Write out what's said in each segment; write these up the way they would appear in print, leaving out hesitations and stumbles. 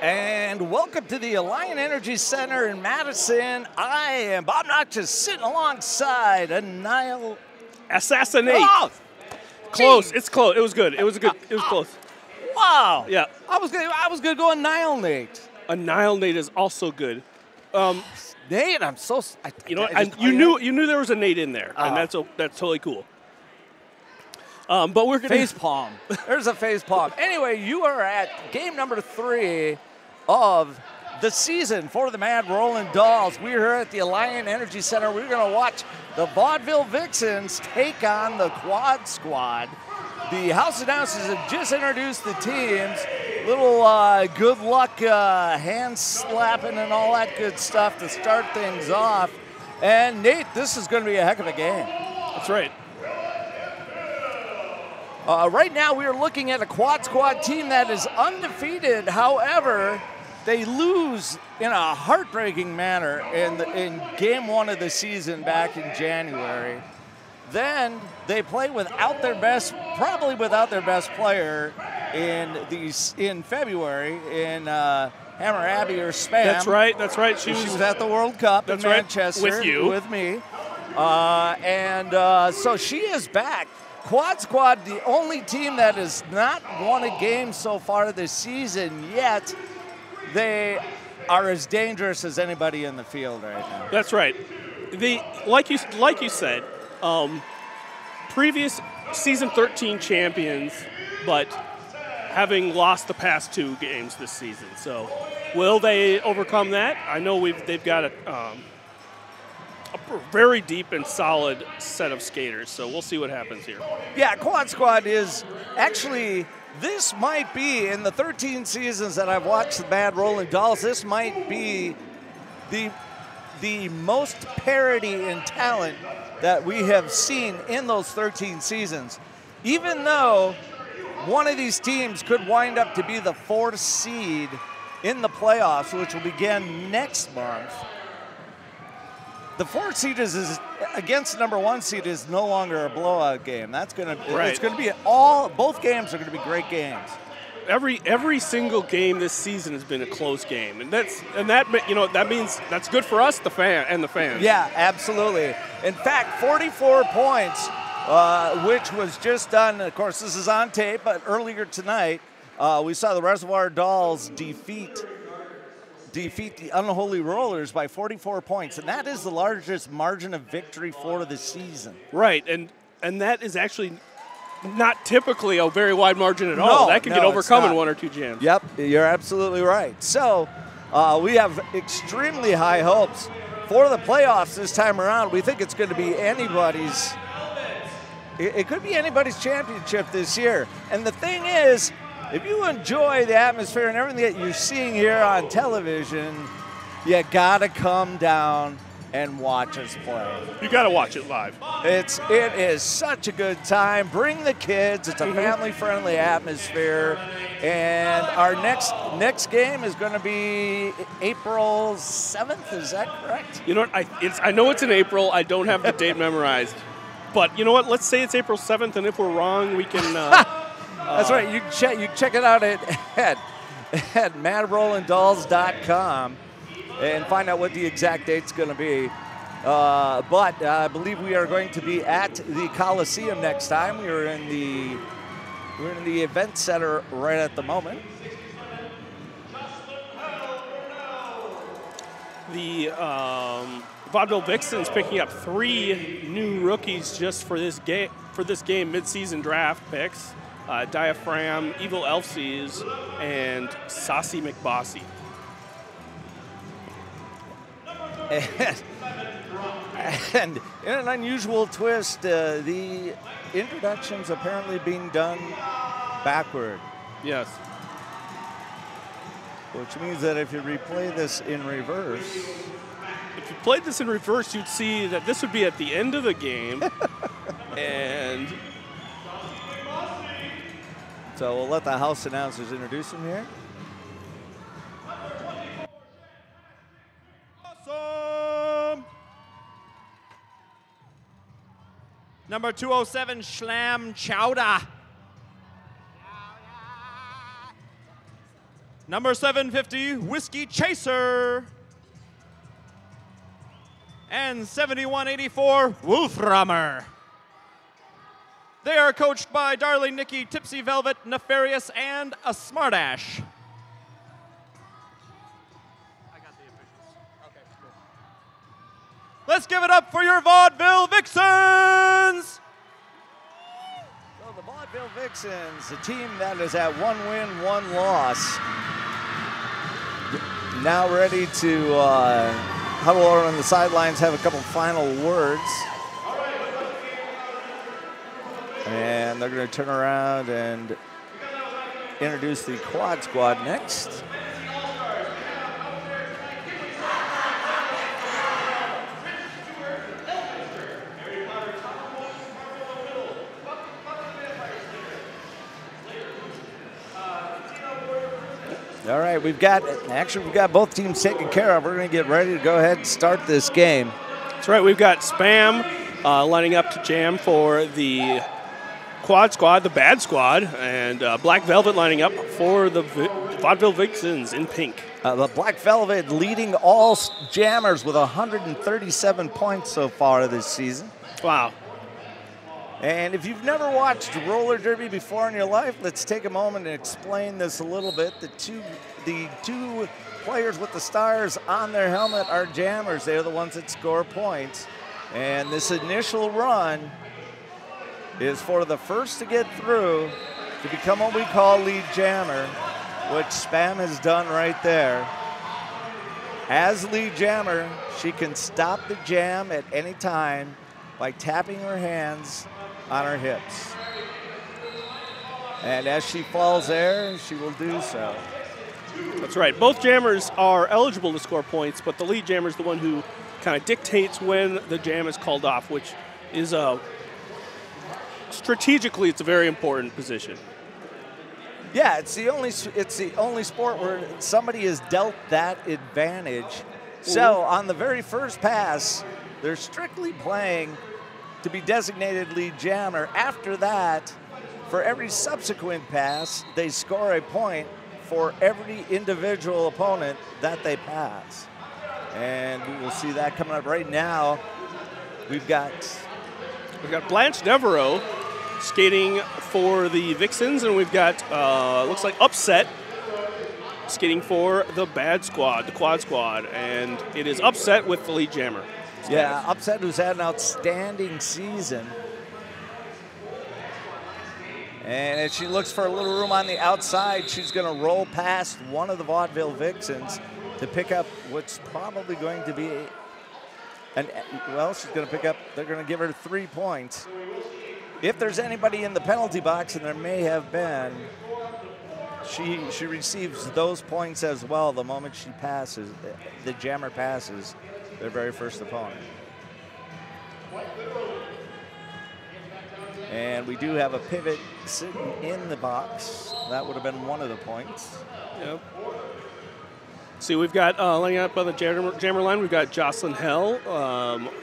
And welcome to the Alliant Energy Center in Madison. I am Bob Notches sitting alongside Annihil. Assassinate. Oh, close. geez. It's close. It was good. It was good. It was close. Wow. Yeah. I was gonna go Annihilate. Annihilate is also good. Nate, I'm so. You know, and you knew there was a Nate in there, and that's totally cool. But we're gonna face palm. There's a face palm. Anyway, you are at game number 3 of the season for the Mad Rollin' Dolls. We're here at the Alliant Energy Center. We're going to watch the Vaudeville Vixens take on the Quad Squad. The house announcers have just introduced the teams. Little good luck hand slapping and all that good stuff to start things off. And Nate, this is going to be a heck of a game. That's right. Right now, we are looking at a Quad Squad team that is undefeated. However, they lose in a heartbreaking manner in game 1 of the season back in January. Then they play without their best, probably without their best player in February in Hammer Abby or Spam. That's right. That's right. She was at the World Cup in Manchester with you, with me, so she is back. Quad Squad, the only team that has not won a game so far this season, yet they are as dangerous as anybody in the field right now. That's right. Like you said, previous season 13 champions, but having lost the past 2 games this season. So, will they overcome that? I know they've got a very deep and solid set of skaters, so we'll see what happens here. Yeah, Quad Squad is actually, this might be, in the 13 seasons that I've watched the Mad Rollin' Dolls, this might be the most parity in talent that we have seen in those 13 seasons. Even though one of these teams could wind up to be the 4th seed in the playoffs, which will begin next month, the 4th seed is against the number 1 seed is no longer a blowout game. That's gonna it's gonna be both games are gonna be great games. Every single game this season has been a close game, and that means that's good for us, the fans. Yeah, absolutely. In fact, 44 points, which was just done. Of course, this is on tape, but earlier tonight we saw the Reservoir Dolls defeat the Unholy Rollers by 44 points, and that is the largest margin of victory for the season. Right, and that is actually not typically a very wide margin at all. That can get overcome in 1 or 2 jams. Yep, you're absolutely right. So we have extremely high hopes for the playoffs this time around. We think it's going to be anybody's. It could be anybody's championship this year. And the thing is, if you enjoy the atmosphere and everything that you're seeing here on television, you gotta come down and watch us play. You gotta watch it live. It is such a good time. Bring the kids. It's a family-friendly atmosphere. And our next game is going to be April 7th. Is that correct? You know what? I know it's in April. I don't have the date memorized. But you know what? Let's say it's April 7th, and if we're wrong, we can. That's right. You can check it out at madrollindolls.com and find out what the exact date's going to be. But I believe we are going to be at the Coliseum next time. We're in the event center right at the moment. The Vaudeville Vixens picking up 3 new rookies just for this game, mid-season draft picks. Diaphragm, Evil Elfsies, and Saucy McBossy. And in an unusual twist, the introduction's apparently being done backward. Yes. Which means that if you replay this in reverse. If you played this in reverse, you'd see that this would be at the end of the game. And so we'll let the house announcers introduce him here. Awesome! Number 207, Schlam Chowder. Number 750, Whiskey Chaser. And 7184, Wolframmer. They are coached by Darling Nikki, Tipsy Velvet, Nefarious, and a Smartash. Let's give it up for your Vaudeville Vixens! So the Vaudeville Vixens, a team that is at 1 win, 1 loss, now ready to huddle on the sidelines, have a couple final words. And they're going to turn around and introduce the quad squad next. All right, we've got both teams taken care of. We're going to get ready to go ahead and start this game. That's right. We've got Spam lining up to jam for the quad squad, the bad squad, and Black Velvet lining up for the Vaudeville Vixens in pink. The Black Velvet leading all jammers with 137 points so far this season. Wow. And if you've never watched roller derby before in your life, let's take a moment and explain this a little bit. The two players with the stars on their helmet are jammers. They're the ones that score points. And this initial run is for the first to get through to become what we call lead jammer, which Spam has done right there. As lead jammer, she can stop the jam at any time by tapping her hands on her hips. And as she falls there, she will do so. That's right. Both jammers are eligible to score points, but the lead jammer is the one who kind of dictates when the jam is called off, which is strategically, it's a very important position. Yeah, it's the only sport where somebody is dealt that advantage. So on the very first pass, they're strictly playing to be designated lead jammer. After that, for every subsequent pass, they score a point for every individual opponent that they pass. And we will see that coming up right now. We've got Blanche Devereaux skating for the Vixens, and we've got, looks like Upset skating for the bad squad, the quad squad, and it is Upset with the lead jammer. Yeah, Upset, who's had an outstanding season. And as she looks for a little room on the outside, she's going to roll past one of the Vaudeville Vixens to pick up what's probably going to be she's going to pick up, they're going to give her 3 points. If there's anybody in the penalty box, and there may have been, she receives those points as well the moment she passes, the jammer passes their very first opponent. And we do have a pivot sitting in the box. That would have been one of the points. Yep. See, we've got lining up on the jammer line, we've got Jocelyn Hell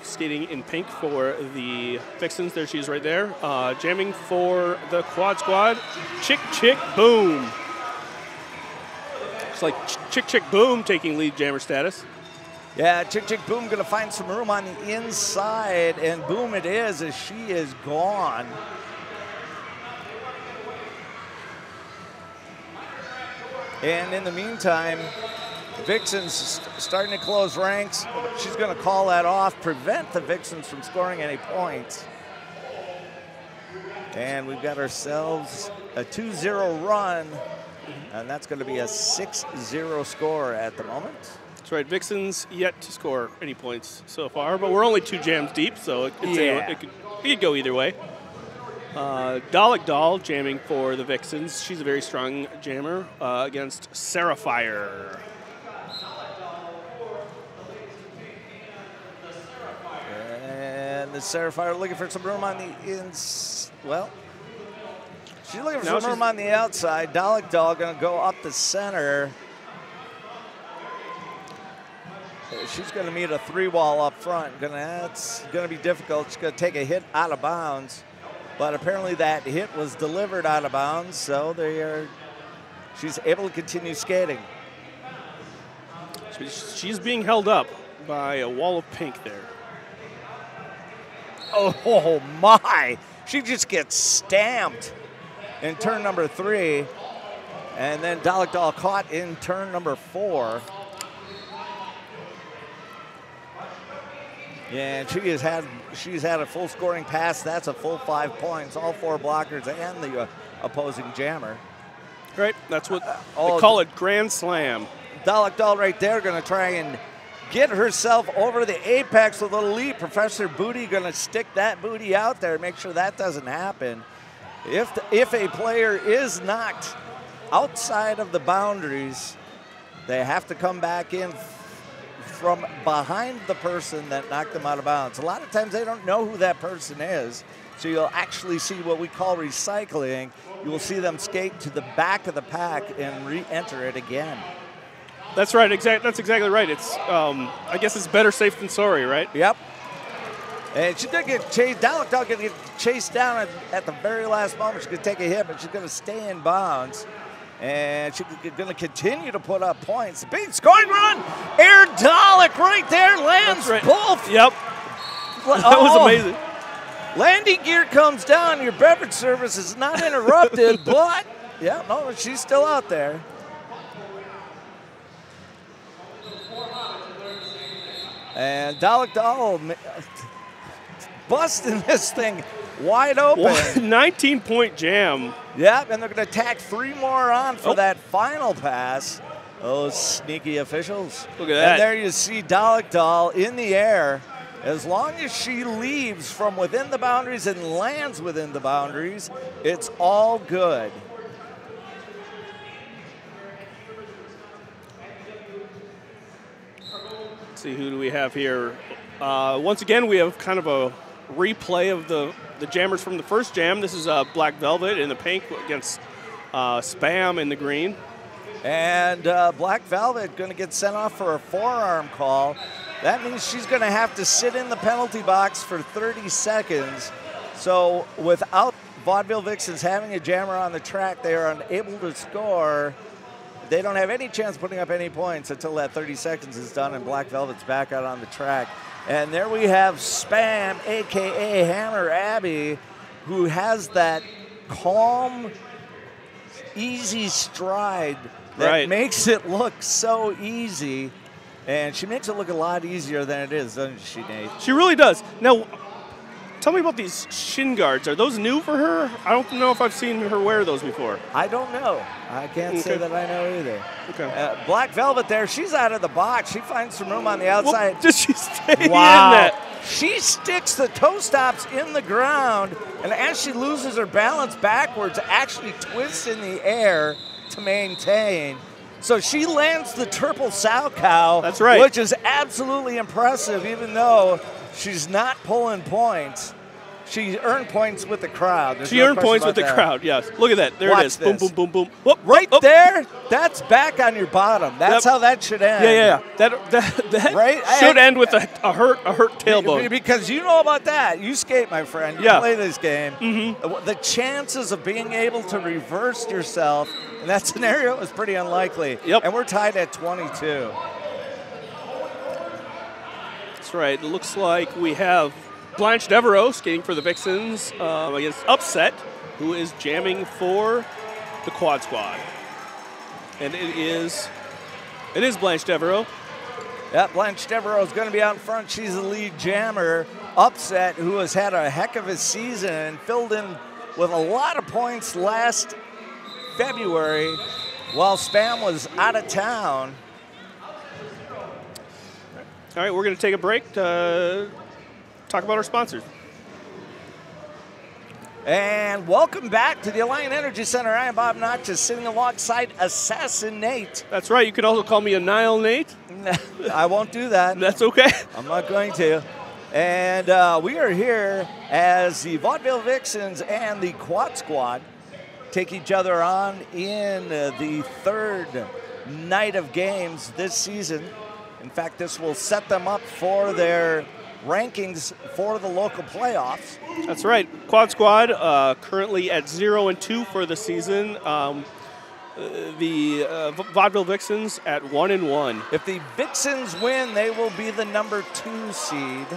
skating in pink for the Vixens. There she is right there. Jamming for the quad squad, Chick Chick Boom. It's like Chick Chick Boom taking lead jammer status. Yeah, Chick Chick Boom going to find some room on the inside, and boom it is as she is gone. And in the meantime, Vixens starting to close ranks. She's going to call that off, prevent the Vixens from scoring any points. And we've got ourselves a 2-0 run, and that's going to be a 6-0 score at the moment. That's right. Vixens yet to score any points so far, but we're only 2 jams deep, so it could go either way. Dalek Doll jamming for the Vixens. She's a very strong jammer against Sarafire. And the Sarafire looking for some room on the she's looking for some room on the outside. Dalek Doll going to go up the center. She's going to meet a 3-wall up front. That's going to be difficult. She's going to take a hit out of bounds. But apparently that hit was delivered out of bounds, so she's able to continue skating. She's being held up by a wall of pink there. Oh my! She just gets stamped in turn number 3. And then Dalekdahl caught in turn number 4. Yeah, and she's had a full scoring pass. That's a full 5 points. All 4 blockers and the opposing jammer. Right, that's what they call it, grand slam. Dalekdahl right there going to try and get herself over the apex with a leap. Professor Booty going to stick that booty out there, make sure that doesn't happen. If a player is knocked outside of the boundaries, they have to come back in from behind the person that knocked them out of bounds. A lot of times they don't know who that person is, so you'll actually see what we call recycling. You will see them skate to the back of the pack and re-enter it again. That's right. That's exactly right. It's I guess it's better safe than sorry, right? Yep. And she's going to get chased. Dalekdahl going to get chased down at the very last moment. She's going to take a hit, but she's going to stay in bounds. And she's going to continue to put up points. Big scoring run. Air Dalek right there lands both. Yep. That was amazing. Landing gear comes down. Your beverage service is not interrupted, but, yeah, no, she's still out there. And Dalekdahl busting this thing wide open. 19-point jam. Yep, and they're going to tack 3 more on for that final pass. Those sneaky officials. Look at that. And there you see Dalekdahl in the air. As long as she leaves from within the boundaries and lands within the boundaries, it's all good. Let's see, who do we have here? Once again, we have kind of a replay of the jammers from the first jam. This is Black Velvet in the pink against Spam in the green. And Black Velvet going to get sent off for a forearm call. That means she's going to have to sit in the penalty box for 30 seconds. So without Vaudeville Vixens having a jammer on the track, they are unable to score. They don't have any chance of putting up any points until that 30 seconds is done and Black Velvet's back out on the track. And there we have Spam, a.k.a. Hammer Abby, who has that calm, easy stride that makes it look so easy. And she makes it look a lot easier than it is, doesn't she, Nate? She really does. Now, tell me about these shin guards. Are those new for her? I don't know if I've seen her wear those before. I don't know. I can't say that I know either. Okay. Black Velvet there, she's out of the box. She finds some room on the outside. Well, does she stay in that? She sticks the toe stops in the ground, and as she loses her balance backwards, actually twists in the air to maintain. So she lands the triple sow cow. That's right. Which is absolutely impressive, even though she's not pulling points. She earned points with the crowd. She earned points with the crowd, yes. Look at that. There it is. Boom, boom, boom, boom. Whoop, right there, that's back on your bottom. That's how that should end. Yeah. That right? should end with a hurt tailbone. Because you know about that. You skate, my friend. You play this game. Mm-hmm. The chances of being able to reverse yourself in that scenario is pretty unlikely. Yep. And we're tied at 22. That's right. It looks like we have Blanche Devereaux skating for the Vixens against Upset, who is jamming for the Quad Squad. And it is Blanche Devereaux. Yeah, Blanche Devereaux is going to be out in front. She's the lead jammer. Upset, who has had a heck of a season and filled in with a lot of points last February while Spam was out of town. All right, we're going to take a break to talk about our sponsors. And welcome back to the Alliant Energy Center. I am Bob Notches, sitting alongside Assassin Nate. That's right. You can also call me a Nile Nate. I won't do that. That's okay. I'm not going to. And we are here as the Vaudeville Vixens and the Quad Squad take each other on in the third night of games this season. In fact, this will set them up for their rankings for the local playoffs. That's right. Quad Squad currently at 0-2 for the season. the Vaudeville Vixens at 1-1. If the Vixens win, they will be the number 2 seed.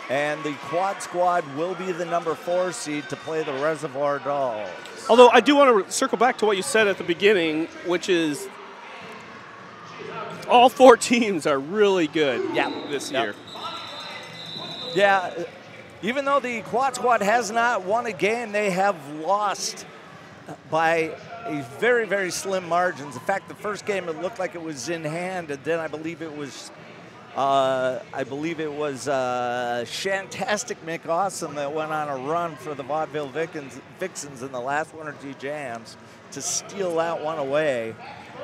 And the Quad Squad will be the number 4 seed to play the Reservoir Dolls. Although I do want to circle back to what you said at the beginning, which is all 4 teams are really good this year. Yeah, even though the Quad Squad has not won a game, they have lost by a very, very slim margins. In fact, the first game it looked like it was in hand, and then I believe it was Shantastic McAwesome that went on a run for the Vaudeville Vixens in the last 1 or 2 jams to steal that one away.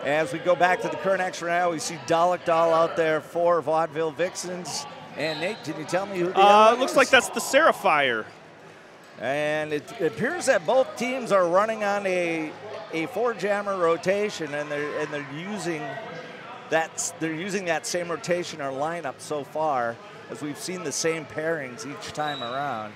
As we go back to the current action right now, we see Dalek Doll out there for Vaudeville Vixens. And Nate, can you tell me who the other looks is? like that's the Seraphire. And it appears that both teams are running on a 4-jammer rotation, and they're using that same rotation or lineup so far, as we've seen the same pairings each time around.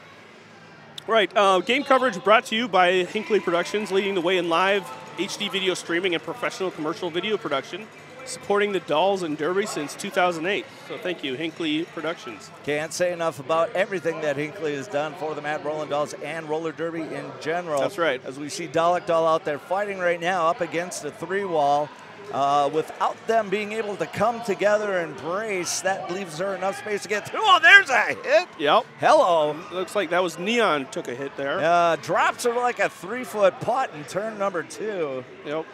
Right. Game coverage brought to you by Hinckley Productions, leading the way in live HD video streaming and professional commercial video production, supporting the Dolls and Derby since 2008. So thank you, Hinckley Productions. Can't say enough about everything that Hinckley has done for the Mad Rolling Dolls and roller derby in general. That's right. As we see Dalek Doll out there fighting right now up against the 3-wall. Without them being able to come together and brace, that leaves her enough space to get through. Oh, there's a hit. Yep. Hello. Looks like that was Neon took a hit there. Drops her like a 3-foot putt in turn number 2. Yep.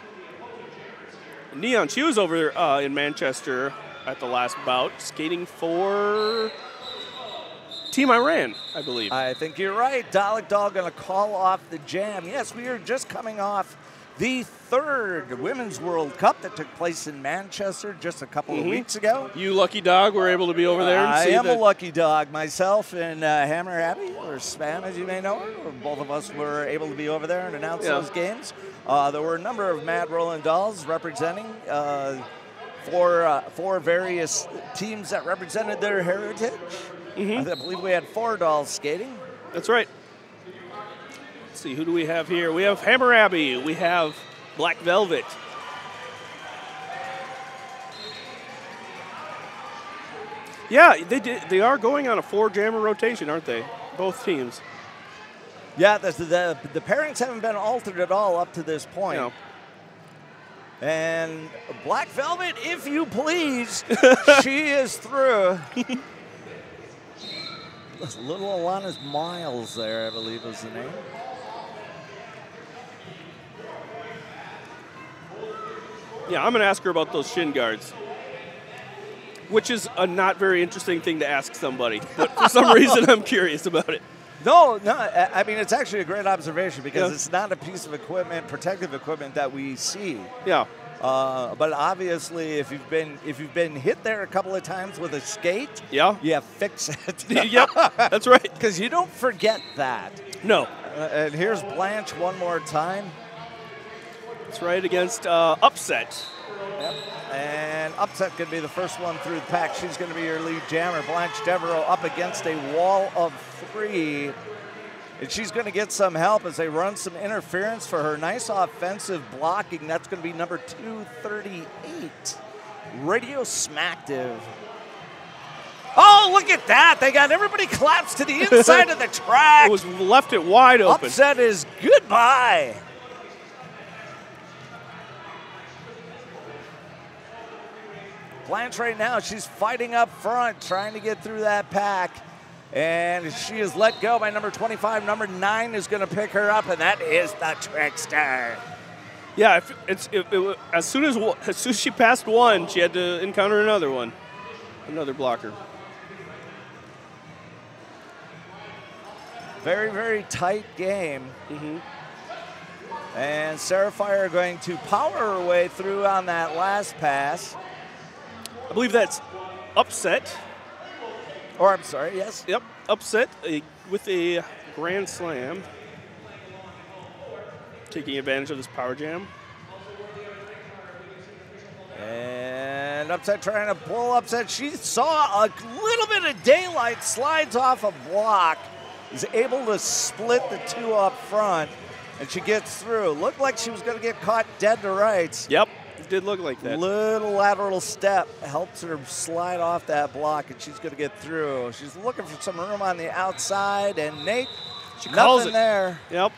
Neon, she was over in Manchester at the last bout, skating for Team Iran, I believe. I think you're right. Dalek Doll going to call off the jam. Yes, we are just coming off the 3rd Women's World Cup that took place in Manchester just a couple of weeks ago. You lucky dog were able to be over there and see I am a lucky dog. Myself and Hammer Abby, or Spam as you may know her, both of us were able to be over there and announce those games. There were a number of Mad Rolling Dolls representing four various teams that represented their heritage. I believe we had 4 dolls skating. That's right. Let's see, who do we have here? We have Hammer Abbey. We have Black Velvet. Yeah, they are going on a 4-jammer rotation, aren't they? Both teams. Yeah, the pairings haven't been altered at all up to this point. No. And Black Velvet, if you please, she is through. Little Alana's Miles there, I believe was the name. Yeah, I'm going to ask her about those shin guards, which is a not very interesting thing to ask somebody. But for some reason, I'm curious about it. No, I mean, it's actually a great observation because it's not a piece of equipment, protective equipment that we see. Yeah. But obviously, if you've been hit there a couple of times with a skate, fix it. Yep, that's right. Because you don't forget that. No. And here's Blanche one more time. That's right, against Upset. Yep. And Upset could be the first one through the pack. She's going to be your lead jammer. Blanche Devereaux up against a wall of 3. And she's going to get some help as they run some interference for her. Nice offensive blocking. That's going to be number 238. Radio Smacktive. Oh, look at that. They got everybody collapsed to the inside of the track. It was left it wide open. Upset is goodbye. Blanche right now, she's fighting up front, trying to get through that pack. And she is let go by number 25. Number 9 is going to pick her up, and that is the Trickster. Yeah, as soon as she passed one, she had to encounter another blocker. Very, very tight game. And Seraphire going to power her way through on that last pass. I believe that's Upset. Or I'm sorry, yes. Yep, Upset with a grand slam. Taking advantage of this power jam. And Upset trying to pull Upset. She saw a little bit of daylight, slides off a block, is able to split the 2 up front. and she gets through. Looked like she was going to get caught dead to rights. Yep, it did look like that. Little lateral step helps her slide off that block, and she's going to get through. She's looking for some room on the outside, and Nate, she calls nothing it there. Yep.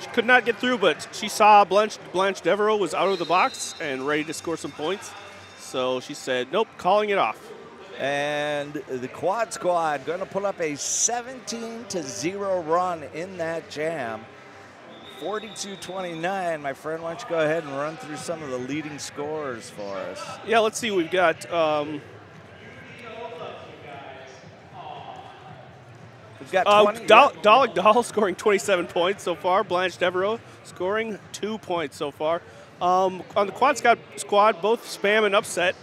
She could not get through, but she saw Blanche Devereaux was out of the box and ready to score some points. So she said, nope, calling it off. And the quad squad going to put up a 17-0 run in that jam. 42-29. My friend, why don't you go ahead and run through some of the leading scorers for us? Yeah, let's see. We've got Dalek Dahl scoring 27 points so far. Blanche Devereaux scoring 2 points so far. On the quad squad, both Spam and Upset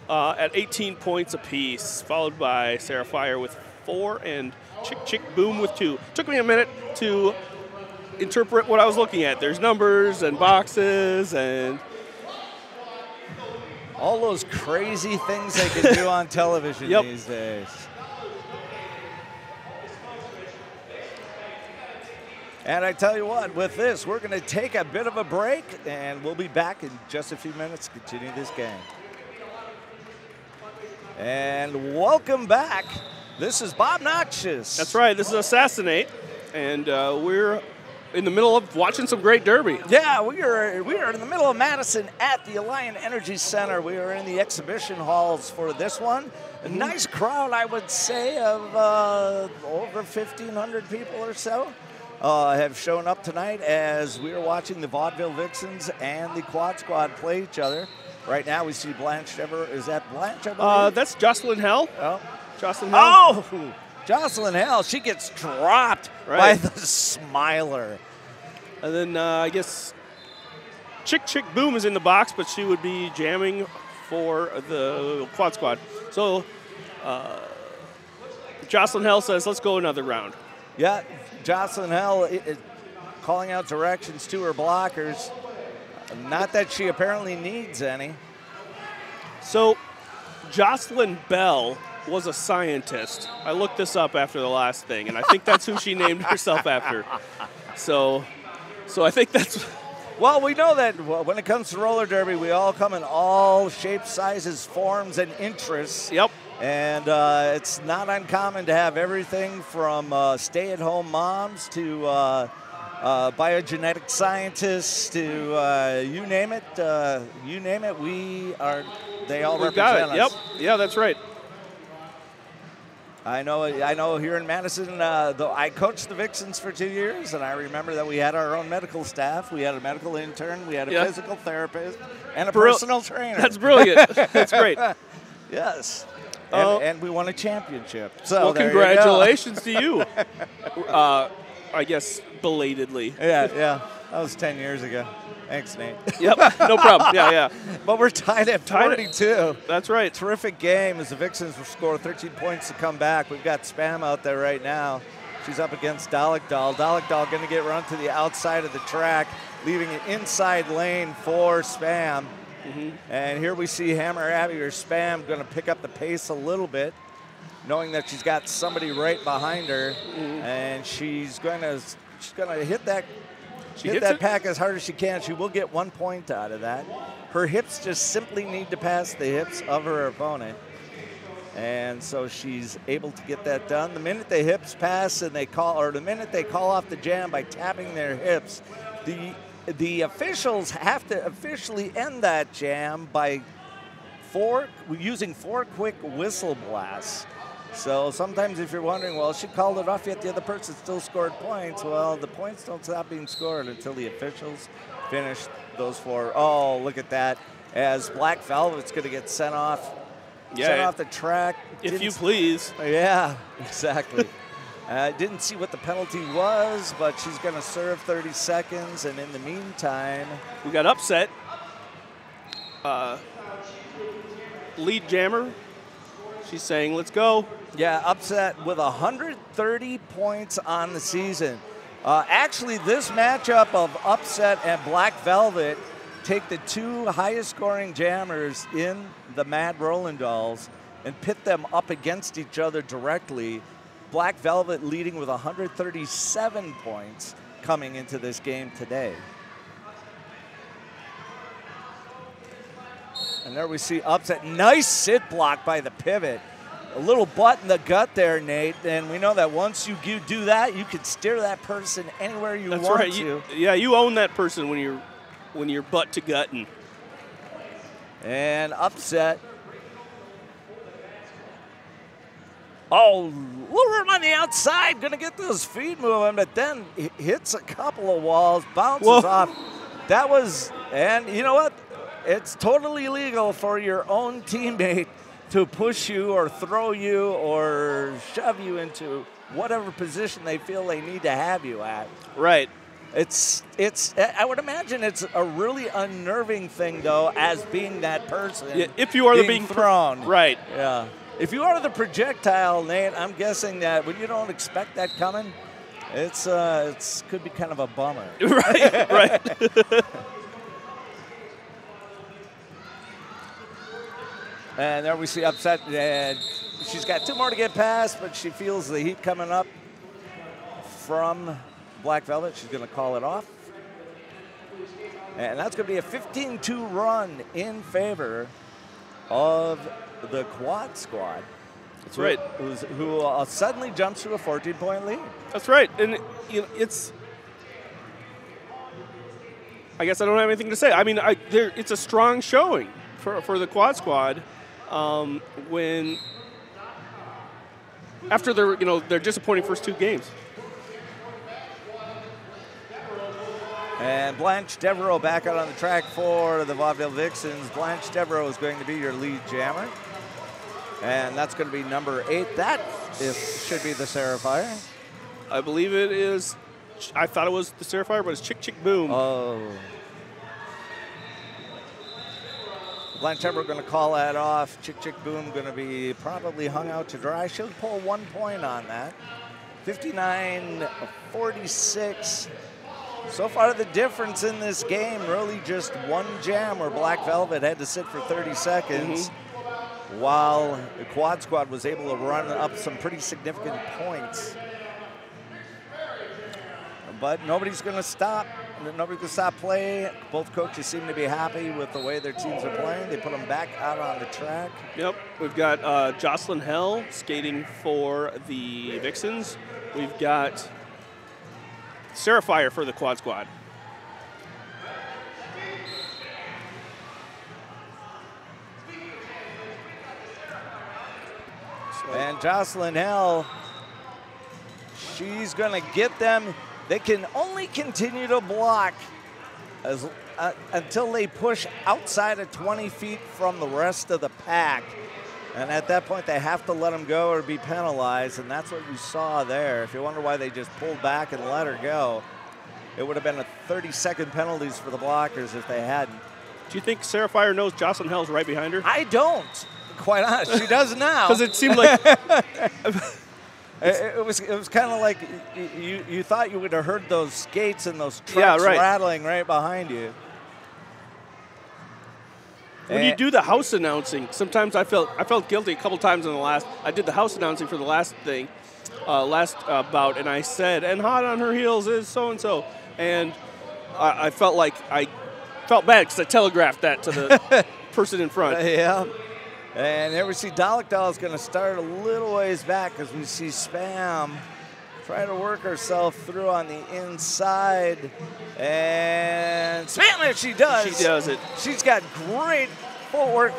at 18 points apiece, followed by Sarah Fire with 4 and Chick Boom with 2. Took me a minute to interpret what I was looking at. There's numbers and boxes and all those crazy things they can do on television these days. And I tell you what, with this, we're going to take a bit of a break, and we'll be back in just a few minutes to continue this game. And welcome back. This is Bob Noxious. That's right. This is Assassinate, and we're in the middle of watching some great derby. Yeah, we are in the middle of Madison at the Alliant Energy Center. We are in the exhibition halls for this one. A nice crowd, I would say, of over 1,500 people or so. Have shown up tonight as we are watching the Vaudeville Vixens and the Quad Squad play each other. Right now we see Blanche Devereaux. Is that Blanche, I believe? That's Jocelyn Hell. Oh. Jocelyn Hell. Oh! Jocelyn Hell. She gets dropped by the Smiler. And then I guess Chick Boom is in the box, but she would be jamming for the Quad Squad. So Jocelyn Hell says, let's go another round. Yeah. Jocelyn Hell calling out directions to her blockers. Not that she apparently needs any. So Jocelyn Bell was a scientist. I looked this up after the last thing, and I think that's who she named herself after. So I think that's... Well, we know that when it comes to roller derby, we all come in all shapes, sizes, forms, and interests. Yep. And it's not uncommon to have everything from stay-at-home moms to biogenetic scientists to you name it. They all represent us. Yep. Yeah, that's right. I know. Here in Madison, I coached the Vixens for 2 years, and I remember that we had our own medical staff. We had a medical intern. We had a physical therapist and a personal trainer. That's brilliant. That's great. Yes. And we won a championship. So well, congratulations to you. I guess belatedly. Yeah. That was 10 years ago. Thanks, Nate. Yep, no problem. Yeah. But we're tied at 42. That's right. Terrific game as the Vixens will score 13 points to come back. We've got Spam out there right now. She's up against Dalek Dahl. Dalek Dahl going to get run to the outside of the track, leaving an inside lane for Spam. And here we see Hammer Abby or Spam going to pick up the pace a little bit, knowing that she's got somebody right behind her, and she's going to hit that pack as hard as she can. She will get 1 point out of that. Her hips just simply need to pass the hips of her opponent, and so she's able to get that done. The minute the hips pass and the minute they call off the jam by tapping their hips, the officials have to officially end that jam by using 4 quick whistle blasts. So sometimes if you're wondering, well, she called it off, yet the other person still scored points. Well, the points don't stop being scored until the officials finish those 4. Oh, look at that. As Black Velvet's going to get sent off the track. If you please. Yeah, exactly. Didn't see what the penalty was, but she's going to serve 30 seconds. And in the meantime, we got Upset. Lead jammer. She's saying, let's go. Yeah, Upset with 130 points on the season. Actually, this matchup of Upset and Black Velvet take the 2 highest scoring jammers in the Mad Rollin' Dolls and pit them up against each other directly. Black Velvet leading with 137 points, coming into this game today. And there we see upset. Nice sit block by the pivot. A little butt in the gut there, Nate. And we know that once you do that, you can steer that person anywhere you want right. to. You own that person when you're butt to gutting. And upset. Oh, little room on the outside. Going to get those feet moving, but then hits a couple of walls, bounces off. That was, and you know what? It's totally legal for your own teammate to push you or throw you or shove you into whatever position they feel they need to have you at. Right. It's. I would imagine it's a really unnerving thing, though, as being that person. Yeah, if you are being thrown. Right. Yeah. If you are the projectile, Nate, I'm guessing that when you don't expect that coming, it's could be kind of a bummer. Right. Right. And there we see upset, and she's got 2 more to get past, but she feels the heat coming up from Black Velvet. She's going to call it off. And that's going to be a 15-2 run in favor of the Quad Squad. That's right. Who suddenly jumps to a 14-point lead. That's right. And it's, I guess I don't have anything to say. I mean, it's a strong showing for the Quad Squad. When after their disappointing first 2 games. And Blanche Devereaux back out on the track for the Vaudeville Vixens. Blanche Devereaux is going to be your lead jammer. And that's going to be number 8. That should be the Seraphire. I believe it is. I thought it was the Seraphire, but it's Chick Chick Boom. Oh. Blanche Devereaux going to call that off. Chick Chick Boom going to be probably hung out to dry. She'll pull 1 point on that. 59-46. So far, the difference in this game, really just 1 jam where Black Velvet had to sit for 30 seconds, while the Quad Squad was able to run up some pretty significant points. But nobody's going to stop. Nobody's going to stop play. Both coaches seem to be happy with the way their teams are playing. They put them back out on the track. Yep. We've got Jocelyn Hell skating for the Vixens. We've got Seraphire for the Quad Squad. And Jocelyn Hell, she's going to get them. They can only continue to block until they push outside of 20 feet from the rest of the pack. And at that point, they have to let them go or be penalized, and that's what you saw there. If you wonder why they just pulled back and let her go, it would have been a 30-second penalties for the blockers if they hadn't. Do you think Seraphire knows Jocelyn Hell's right behind her? I don't, quite honest. She does now. Because it seemed like... It was kind of like you thought you would have heard those skates and those trucks rattling right behind you. When you do the house announcing, sometimes I felt guilty a couple times in the last. I did the house announcing for the last thing, last bout, and I said, "And hot on her heels is so and so," and I felt like I felt bad because I telegraphed that to the person in front. Yeah. And there we see Dalekdahl is going to start a little ways back as we see Spam try to work herself through on the inside. And Spam, there she does. She does it. She's got great footwork,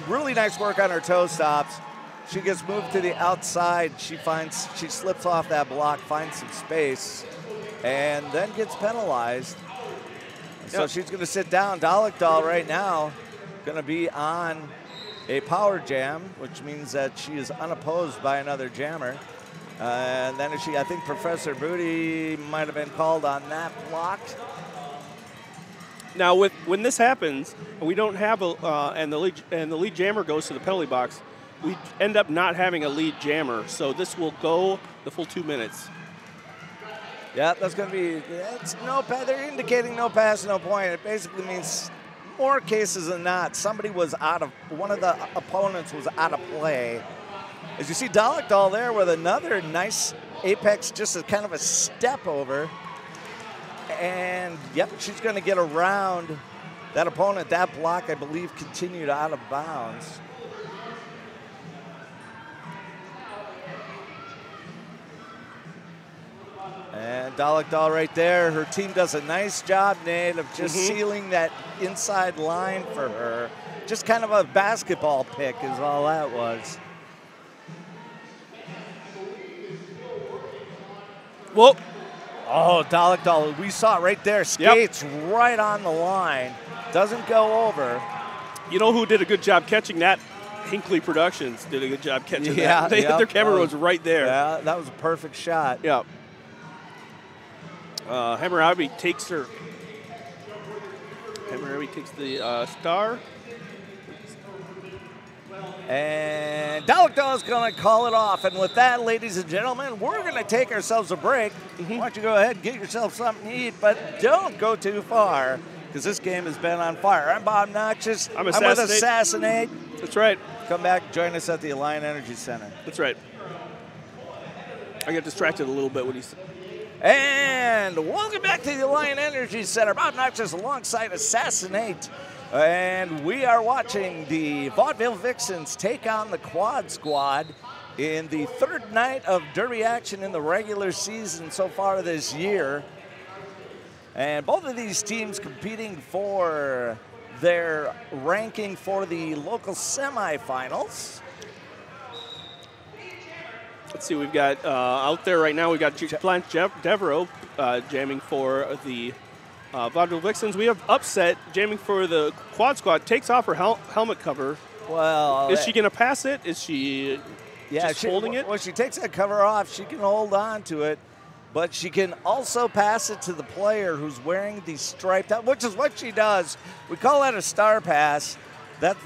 really nice work on her toe stops. She gets moved to the outside. She slips off that block, finds some space, and then gets penalized. So she's going to sit down. Dalekdahl right now going to be on a power jam, which means that she is unopposed by another jammer. And then I think Professor Booty might have been called on that block. Now, when this happens, we don't have and the lead jammer goes to the penalty box, we end up not having a lead jammer. So this will go the full 2 minutes. Yeah, that's going to be. It's no pass. They're indicating no pass, no point. It basically means, more cases than not, one of the opponents was out of play. As you see Dalekdahl there with another nice apex, just as kind of a step over. And, yep, she's going to get around that opponent. That block, I believe, continued out of bounds. And Dalekdahl right there. Her team does a nice job, Nate, of just sealing that inside line for her. Just kind of a basketball pick is all that was. Whoa. Oh, Dalekdahl, we saw it right there. Skates right on the line. Doesn't go over. You know who did a good job catching that? Hinkley Productions did a good job catching that. Their camera was right there. Yeah, that was a perfect shot. Yeah. Hammurabi takes her. Hammurabi takes the star. And Dalekdahl is going to call it off. And with that, ladies and gentlemen, we're going to take ourselves a break. Why don't you go ahead and get yourself something to eat, but don't go too far, because this game has been on fire. I'm Bob Noxious. I'm with Assassinate. That's right. Come back, join us at the Alliant Energy Center. That's right. I got distracted a little bit when he said. And welcome back to the Alliant Energy Center. Bob Noxious alongside Assassinate. And we are watching the Vaudeville Vixens take on the Quad Squad in the third night of Derby action in the regular season so far this year. And both of these teams competing for their ranking for the local semifinals. Let's see, we've got out there right now, we've got Blanche Devereaux jamming for the Vaudeville Vixens. We have Upset jamming for the Quad Squad. Takes off her helmet cover. Well, is she going to pass it? Is she just holding it? Well, she takes that cover off. She can hold on to it, but she can also pass it to the player who's wearing the striped helmet, which is what she does. We call that a star pass. That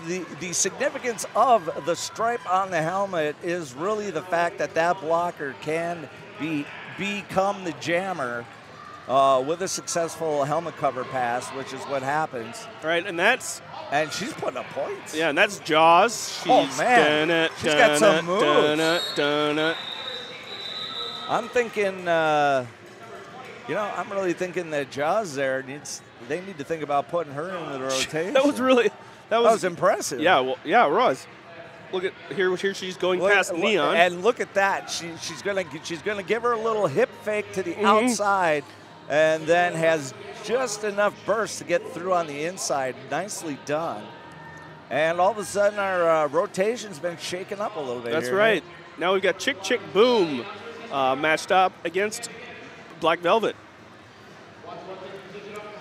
the significance of the stripe on the helmet is really the fact that that blocker can become the jammer with a successful helmet cover pass, which is what happens. All right, and she's putting up points. Yeah, and that's Jaws. She's got some moves. I'm thinking, I'm really thinking that Jaws there they need to think about putting her in the rotation. That was impressive. Yeah, well, yeah, it was. Look at here she's going past Neon. And look at that. She's gonna give her a little hip fake to the outside, and then has just enough burst to get through on the inside. Nicely done. And all of a sudden our rotation's been shaken up a little bit. That's right. Now we've got Chick Chick Boom matched up against Black Velvet.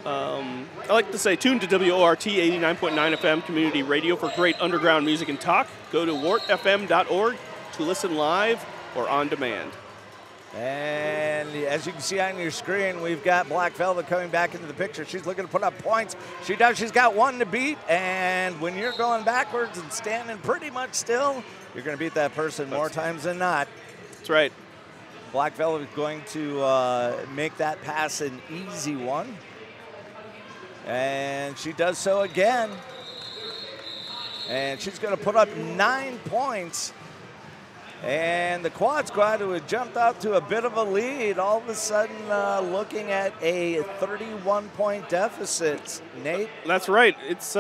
I like to say, tune to WORT 89.9 FM Community Radio for great underground music and talk. Go to wartfm.org to listen live or on demand. And as you can see on your screen, we've got Black Velvet coming back into the picture. She's looking to put up points. She does. She's got one to beat. And when you're going backwards and standing pretty much still, you're going to beat that person more times than not. That's right. Black Velvet is going to make that pass an easy one. And she does so again. And she's going to put up 9 points. And the Quad Squad, who had jumped out to a bit of a lead, all of a sudden looking at a 31-point deficit. Nate? That's right. It's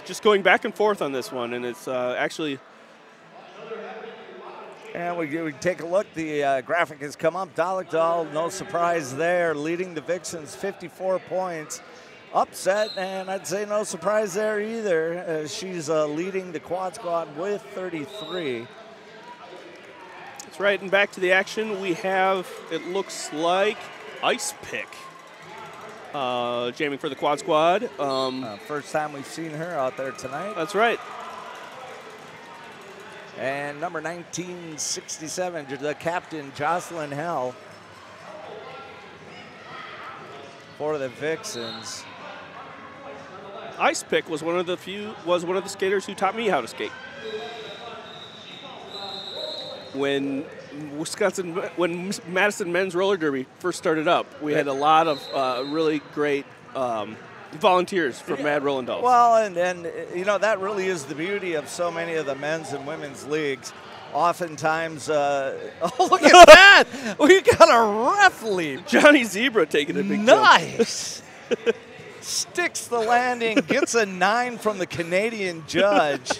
just going back and forth on this one, and it's actually. And we take a look. The graphic has come up. Dalekdahl, no surprise there, leading the Vixens 54 points. Upset, and I'd say no surprise there either, as she's leading the Quad Squad with 33. That's right, and back to the action, we have, it looks like, Ice Pick jamming for the Quad Squad. First time we've seen her out there tonight. That's right. And number 1967, the captain, Jocelyn Hell, for the Vixens. Ice Pick was one of the skaters who taught me how to skate. When Madison Men's Roller Derby first started up, we had a lot of really great volunteers from Mad Rollin' Dolls. Well, and that really is the beauty of so many of the men's and women's leagues. oftentimes, oh, look at that! We got a ref leap. Johnny Zebra taking a big jump. Nice. Sticks the landing, gets a 9 from the Canadian judge.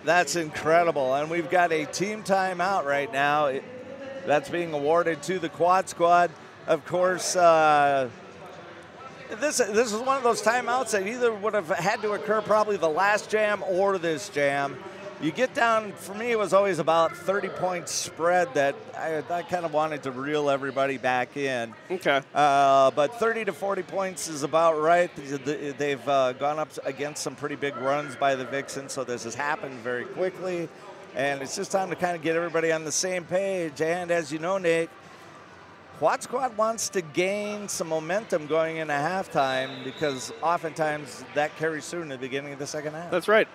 That's incredible. And we've got a team timeout right now. That's being awarded to the quad squad. Of course, this is one of those timeouts that either would have had to occur probably the last jam or this jam. You get down, for me, it was always about 30-point spread that I kind of wanted to reel everybody back in. Okay. But 30 to 40 points is about right. They've gone up against some pretty big runs by the Vixens, so this has happened very quickly. And it's just time to kind of get everybody on the same page. And as you know, Nate, Quad Squad wants to gain some momentum going into halftime because oftentimes that carries through in the beginning of the second half. That's right.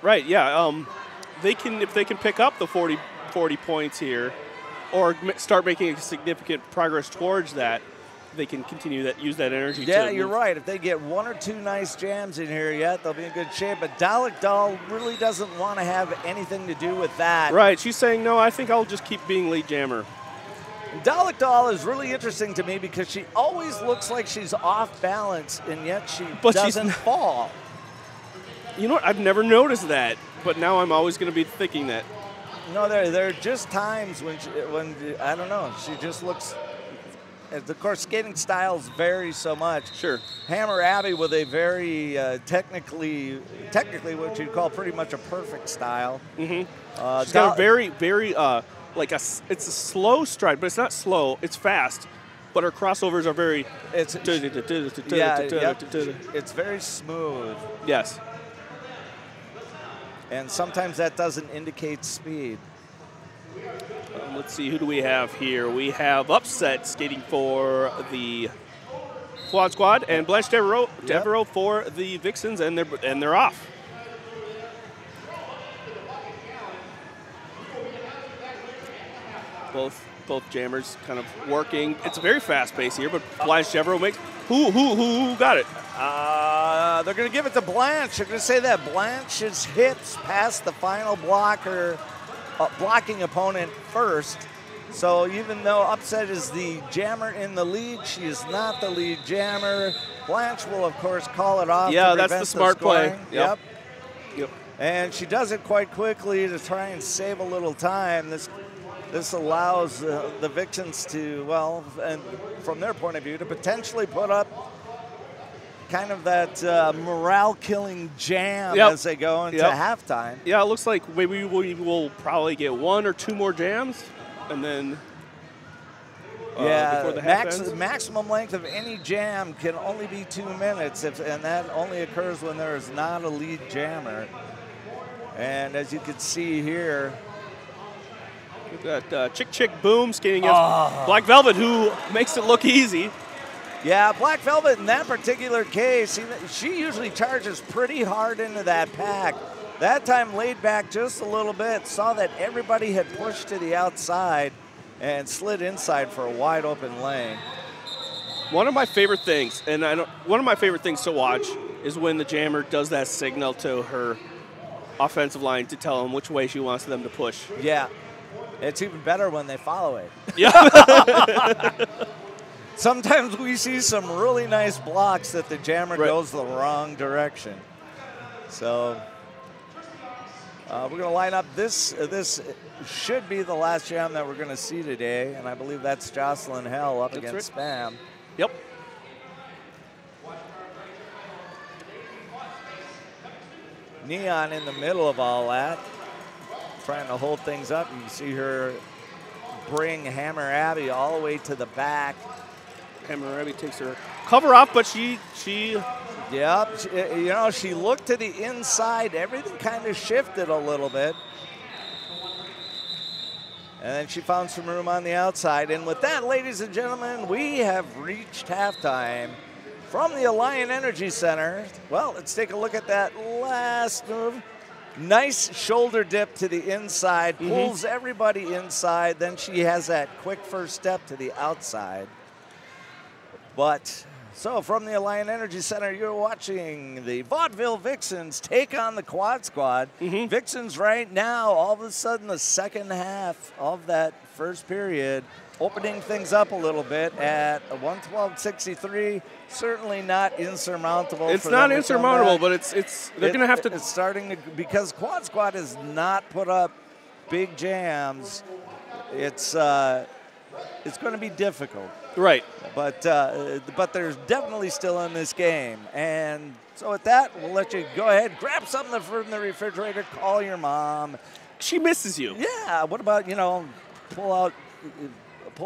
Right, yeah. They can, if they can pick up the 40 points here or start making significant progress towards that, they can continue that, use that energy. Yeah, you're right. If they get 1 or 2 nice jams in here yet, they'll be in good shape. But Dalek Dahl really doesn't want to have anything to do with that. Right, she's saying, no, I think I'll just keep being lead jammer. Dalek Dahl is really interesting to me because she always looks like she's off balance, and yet she doesn't fall. You know what? I've never noticed that, but now I'm always going to be thinking that. No, there are just times when I don't know, she just looks. Of course, skating styles vary so much. Sure. Hammer Abby with a very technically what you'd call pretty much a perfect style. Mm-hmm. She's got a very it's a slow stride, but it's not slow. It's fast, but her crossovers are very. It's very smooth. Yes. And sometimes that doesn't indicate speed. Let's see, who do we have here? We have Upset skating for the Quad Squad and Blanche Devereaux for the Vixens, and they're off. Both jammers kind of working. It's a very fast pace here, but Blanche Devereaux makes. Who got it? They're going to give it to Blanche. They're going to say that Blanche's hits past the final blocking opponent first. So even though Upset is the jammer in the lead, she is not the lead jammer. Blanche will, of course, call it off. Yeah, that's the smart play. Yep. And she does it quite quickly to try and save a little time. This allows the Vixens to, well, and from their point of view, to potentially put up kind of that morale-killing jam as they go into halftime. Yeah, it looks like maybe we will probably get 1 or 2 more jams, and then before the half ends. Maximum length of any jam can only be 2 minutes, and that only occurs when there is not a lead jammer. And as you can see here, we've got Chick Boom skating against Black Velvet, who makes it look easy. Yeah, Black Velvet in that particular case, she usually charges pretty hard into that pack. That time laid back just a little bit, saw that everybody had pushed to the outside and slid inside for a wide open lane. One of my favorite things, one of my favorite things to watch is when the jammer does that signal to her offensive line to tell them which way she wants them to push. Yeah, it's even better when they follow it. Yeah. Sometimes we see some really nice blocks that the jammer goes the wrong direction. So we're going to line up this should be the last jam that we're going to see today, and I believe that's Jocelyn Hell up against Spam. Yep. Neon in the middle of all that, trying to hold things up. You see her bring Hammer Abby all the way to the back. Hammer Abby takes her cover off, but she Yep, she looked to the inside. Everything kind of shifted a little bit. And then she found some room on the outside. And with that, ladies and gentlemen, we have reached halftime from the Alliant Energy Center. Well, let's take a look at that last move. Nice shoulder dip to the inside, pulls everybody inside. Then she has that quick first step to the outside. But So from the Alliant Energy Center, you're watching the Vaudeville Vixens take on the Quad Squad. Vixens right now, all of a sudden, the second half of that first period, opening things up a little bit at 112.63. Certainly not insurmountable. It's not insurmountable, but they're going to have to. It's starting to, because Quad Squad has not put up big jams. It's going to be difficult. Right. But there's definitely still in this game. And so with that, we'll let you go ahead, grab something from the refrigerator, call your mom. She misses you. Yeah. What about, pull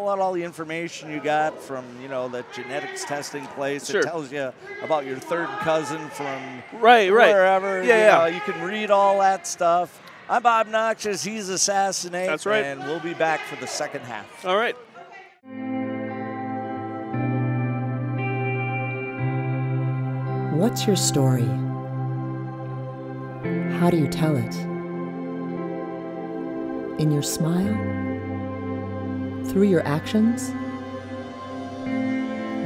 out all the information you got from, the genetics testing place. Sure. It tells you about your third cousin from right. wherever. Yeah, You can read all that stuff. I'm Bob Noxious. He's Assassinate. That's right. And we'll be back for the second half. All right. What's your story? How do you tell it? In your smile? Through your actions?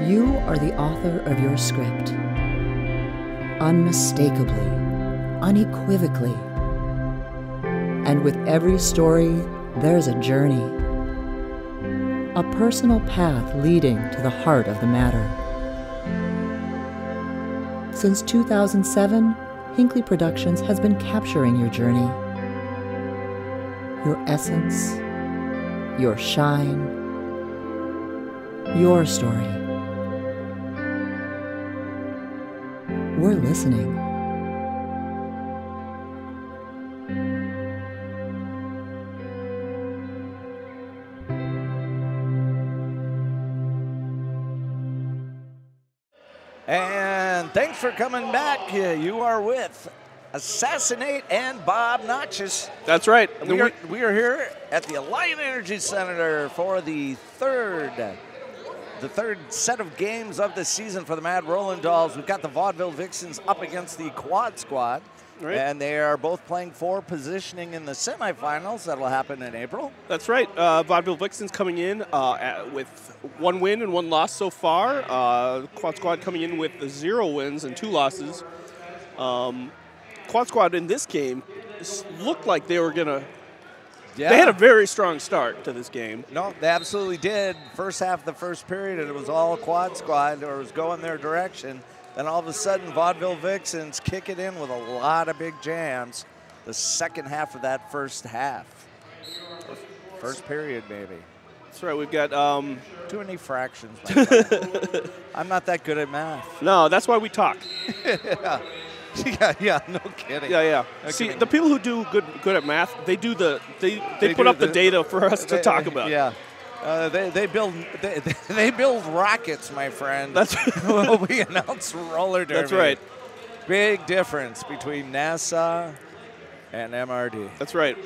You are the author of your script. Unmistakably, unequivocally. And with every story, there's a journey. A personal path leading to the heart of the matter. Since 2007, Hinckley Productions has been capturing your journey. Your essence, your shine, your story. We're listening. And thanks for coming back. You are with Assassinate and Bob Noxious. That's right. We are here at the Alliant Energy Center for the third set of games of the season for the Mad Rolling Dolls. We've got the Vaudeville Vixens up against the Quad Squad. Right. And they are both playing for positioning in the semifinals. That'll happen in April. That's right. Vaudeville Vixens coming in with 1 win and 1 loss so far. Quad Squad coming in with 0 wins and 2 losses. Quad Squad in this game looked like they were going to... Yeah. They had a very strong start to this game. No, they absolutely did. First half of the first period, it was all Quad Squad, or it was going their direction. Then all of a sudden, Vaudeville Vixens kick it in with a lot of big jams. The second half of that first half. First period, maybe. That's right. We've got... Too many fractions, my friend. I'm not that good at math. No, that's why we talk. Yeah, no kidding. Yeah. No See, kidding. the people who do good at math, they put up the data for us to talk about. Yeah. They build rockets, my friend. That's we announce roller derby. That's right. Big difference between NASA and MRD. That's right.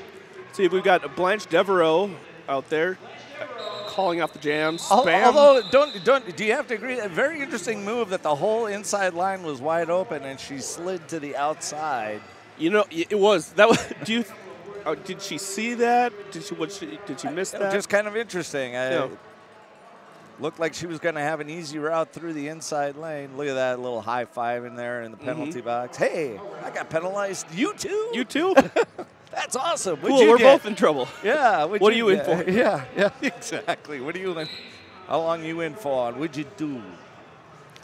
See, we've got Blanche Devereaux out there calling off the jams. Spam. Although, do you have to agree? A very interesting move that the whole inside line was wide open and she slid to the outside. It was. That was. Did she see that? Did she miss that? Just kind of interesting. Looked like she was going to have an easy route through the inside lane. Look at that little high five in there in the penalty box. Hey, I got penalized. You too? You too? That's awesome. Cool, we're both in trouble. Yeah. What are you in for? Yeah, exactly. What are you in? How long you in for? And what'd you do?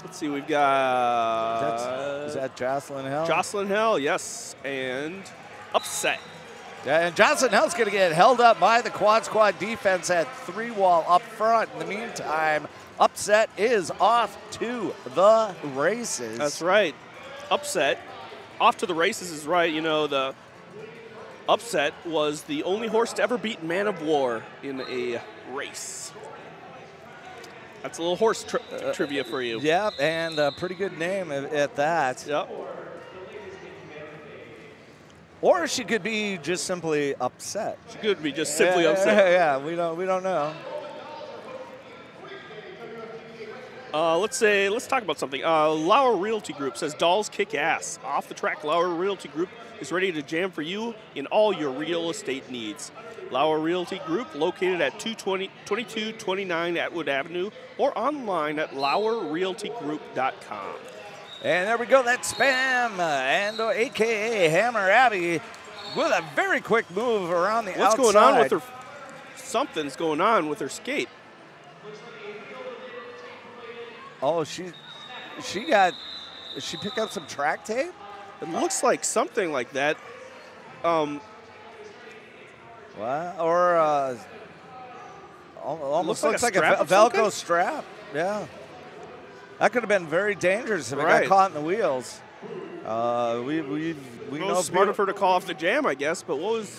Let's see, we've got... Is that Jocelyn Hell? Jocelyn Hell, yes, and upset. Yeah, and Jocelyn Hell's going to get held up by the Quad Squad defense at 3-wall up front. In the meantime, upset is off to the races. That's right. Upset, off to the races is right. The upset was the only horse to ever beat Man of War in a race. That's a little horse trivia for you. Yeah, and a pretty good name at that. Yep. Or she could be just simply upset. She could be just simply upset. Yeah, we don't know. Let's talk about something. Lauer Realty Group says Dolls kick ass. Off the track, Lauer Realty Group is ready to jam for you in all your real estate needs. Lauer Realty Group, located at 2229 Atwood Avenue, or online at lauerrealtygroup.com. And there we go. That's Spam and AKA Hammer Abby with a very quick move around the outside. What's going on with her? Something's going on with her skate. Oh, she picked up some track tape? It looks like something like that. What? Or almost looks like a Velcro strap. Yeah. That could have been very dangerous if it got caught in the wheels. We know smart of her to call off the jam, I guess, but what was...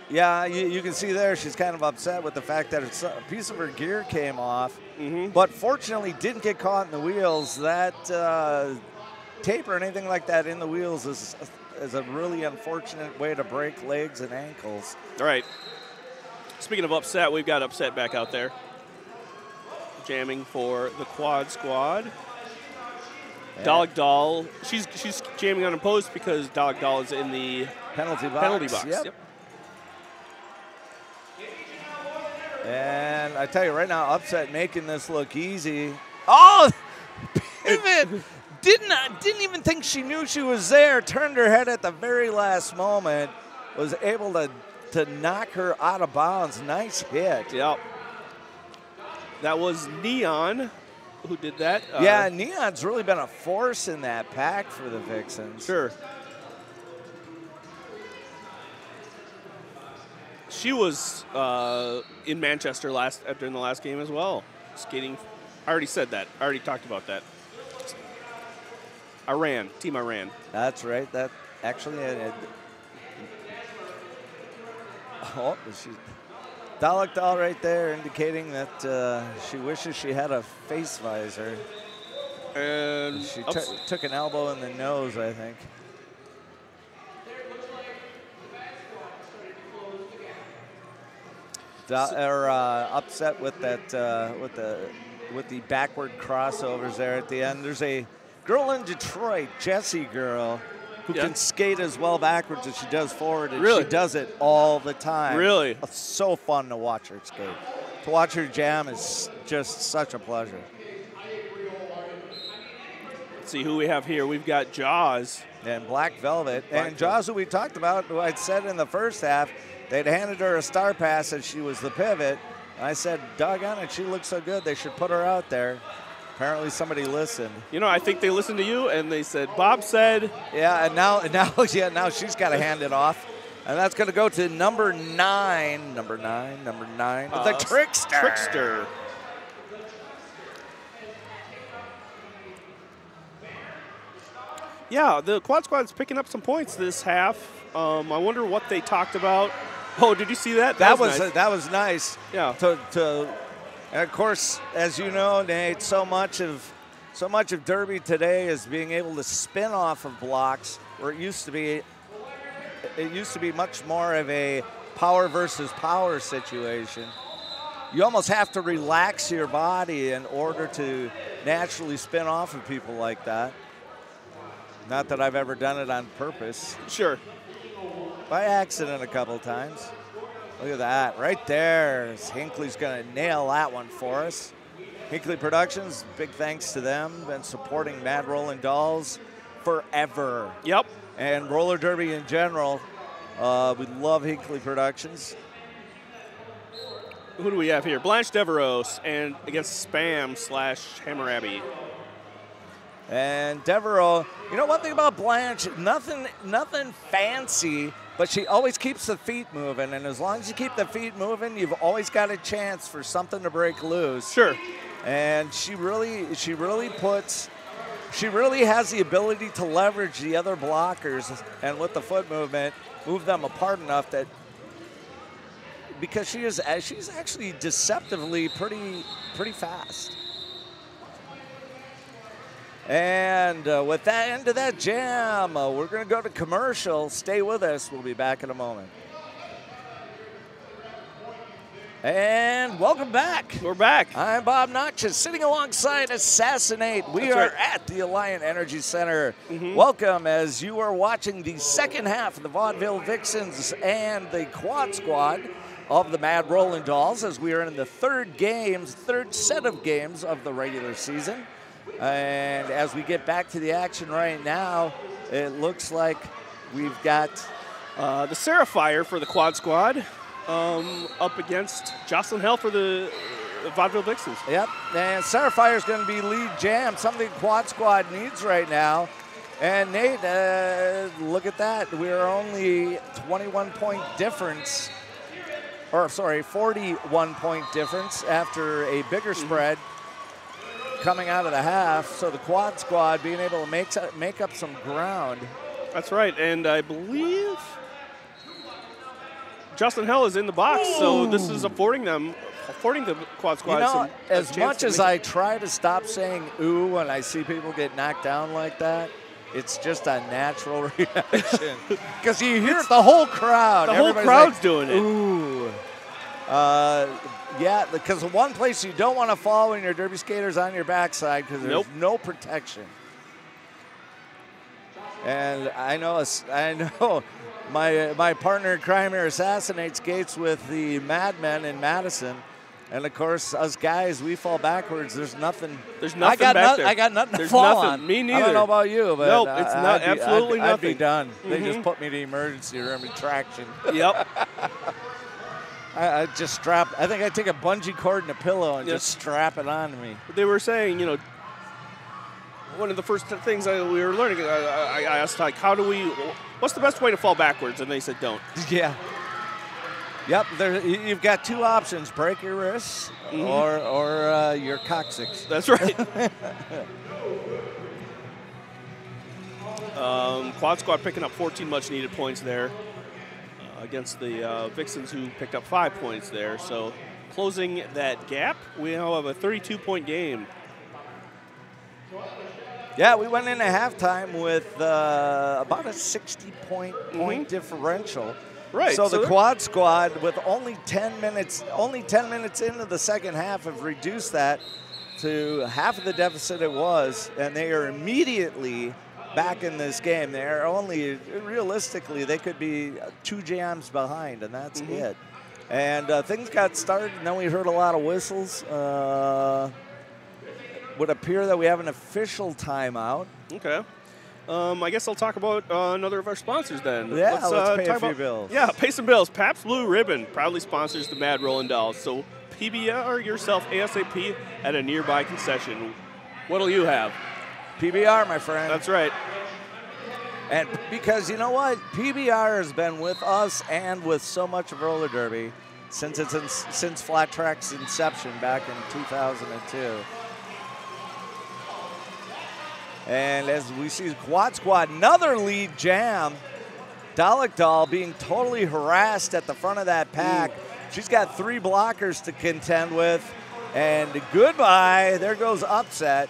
Yeah, you can see there she's kind of upset with the fact that a piece of her gear came off, but fortunately didn't get caught in the wheels. That tape or anything like that in the wheels is a really unfortunate way to break legs and ankles. All right. Speaking of upset, we've got upset back out there. Jamming for the quad squad. Yeah. Dog Doll, she's jamming unopposed because Dog Doll is in the penalty box. Yep. And I tell you right now, upset making this look easy. Oh, pivot! Didn't even think she knew she was there. Turned her head at the very last moment. Was able to knock her out of bounds. Nice hit. Yep. That was Neon who did that. Yeah, Neon's really been a force in that pack for the Vixens. Sure. She was in Manchester during the last game as well, skating. I already said that. I already talked about that. Team Iran. That's right. That actually, Dalek Doll right there indicating that she wishes she had a face visor. And she took an elbow in the nose, I think. Upset with that with the backward crossovers there at the end. There's a girl in Detroit, Jessie girl, who can skate as well backwards as she does forward, and she does it all the time. Really? It's so fun to watch her skate. To watch her jam is just such a pleasure. Let's see who we have here. We've got Jaws. And Black Velvet. And Jaws, who we talked about, who I'd said in the first half, they'd handed her a star pass as she was the pivot. And I said, doggone it, she looks so good, they should put her out there. Apparently somebody listened. You know, I think they listened to you, and they said, Bob said. Yeah, and now she's got to hand it off. And that's going to go to number 9. The Trickster. Yeah, the quad squad's picking up some points this half. I wonder what they talked about. Oh, did you see that? That was nice. Yeah. And of course, as you know, Nate, so much of Derby today is being able to spin off of blocks, where it used to be much more of a power versus power situation. You almost have to relax your body in order to naturally spin off of people like that. Not that I've ever done it on purpose. Sure. By accident a couple times. Look at that, right there. Hinckley's going to nail that one for us. Hinckley Productions, big thanks to them. Been supporting Mad Rolling Dolls forever. Yep. And roller derby in general. We love Hinckley Productions. Who do we have here? Blanche Devereaux and against Spam/Hammer Abbey. And Devereaux, you know one thing about Blanche, nothing fancy, but she always keeps the feet moving, and as long as you keep the feet moving, you've always got a chance for something to break loose. Sure. And she really has the ability to leverage the other blockers, and with the foot movement, move them apart enough that, because she's actually deceptively pretty fast. And with that end of that jam, we're going to go to commercial. Stay with us. We'll be back in a moment. And welcome back. We're back. I'm Bob Noxious, sitting alongside Assassinate. We are at the Alliant Energy Center. Welcome as you are watching the second half of the Vaudeville Vixens and the Quad Squad of the Mad Rolling Dolls, as we are in the third set of games of the regular season. And as we get back to the action right now, it looks like we've got the Seraphier for the Quad Squad up against Jocelyn Hell for the Vaudeville Vixens. Yep, and Seraphier is going to be lead jam, something Quad Squad needs right now. And Nate, look at that. We're only 21-point difference, or sorry, 41-point difference after a bigger spread coming out of the half. So the Quad Squad being able to make up some ground. That's right, and I believe Jocelyn Hell is in the box, so this is affording the Quad Squad as much as I try to stop saying ooh when I see people get knocked down like that, it's just a natural reaction. Because you hear the whole crowd. The whole crowd's like, doing it. Ooh. Yeah, because the one place you don't want to fall when your derby skater's on your backside because there's no protection. And I know my partner in crime here, Assassinate, skates with the Madmen in Madison. And, of course, us guys, we fall backwards. There's nothing. There's nothing back there. I got nothing There's to fall nothing. on. Me neither. I don't know about you, but nope, it's not absolutely nothing. I'd be done. They just put me to the emergency room in traction. Yep. I just strap. I think I take a bungee cord and a pillow and just strap it on me. They were saying, one of the first things we were learning, I asked, like, what's the best way to fall backwards? And they said, don't. Yeah. Yep, you've got two options: break your wrists or your coccyx. That's right. Quad Squad picking up 14 much-needed points there against the Vixens, who picked up 5 points there. So closing that gap, we now have a 32-point game. Yeah, we went into halftime with about a 60-point differential. Right. So the Quad Squad, with only 10 minutes into the second half, have reduced that to half of the deficit it was, and they are immediately back in this game. They're only, realistically, they could be 2 jams behind, and that's it. And things got started, and then we heard a lot of whistles. Would appear that we have an official timeout. Okay. I guess I'll talk about another of our sponsors then. Yeah, let's pay a few bills. Yeah, pay some bills. Pabst Blue Ribbon proudly sponsors the Mad Rolling Dolls. So PBR yourself ASAP at a nearby concession. What'll you have? PBR, my friend. That's right. And because you know what? PBR has been with us and with so much of roller derby since Flat Track's inception back in 2002. And as we see Quad Squad, another lead jam. Dalek Doll being totally harassed at the front of that pack. She's got 3 blockers to contend with. And goodbye, there goes Upset.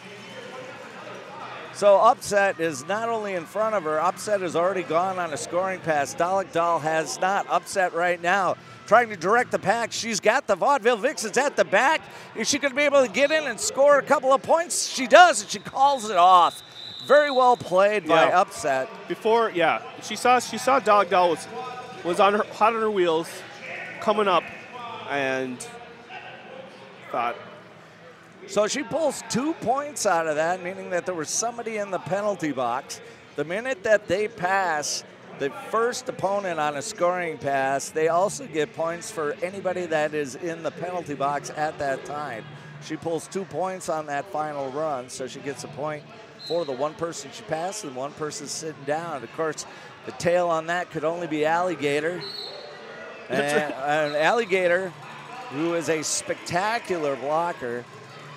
So Upset is not only in front of her, Upset has already gone on a scoring pass. Dalek Doll has not. Upset right now, trying to direct the pack. She's got the Vaudeville Vixens at the back. Is she going to be able to get in and score a couple of points? She does, and she calls it off. Very well played by Upset. Before, she saw Dalek Doll was on hot on her wheels, coming up, and thought. So she pulls 2 points out of that, meaning that there was somebody in the penalty box. The minute that they pass the first opponent on a scoring pass, they also get points for anybody that is in the penalty box at that time. She pulls 2 points on that final run, so she gets a point for the one person she passed and one person sitting down. Of course, the tail on that could only be Alligator. And Alligator, who is a spectacular blocker,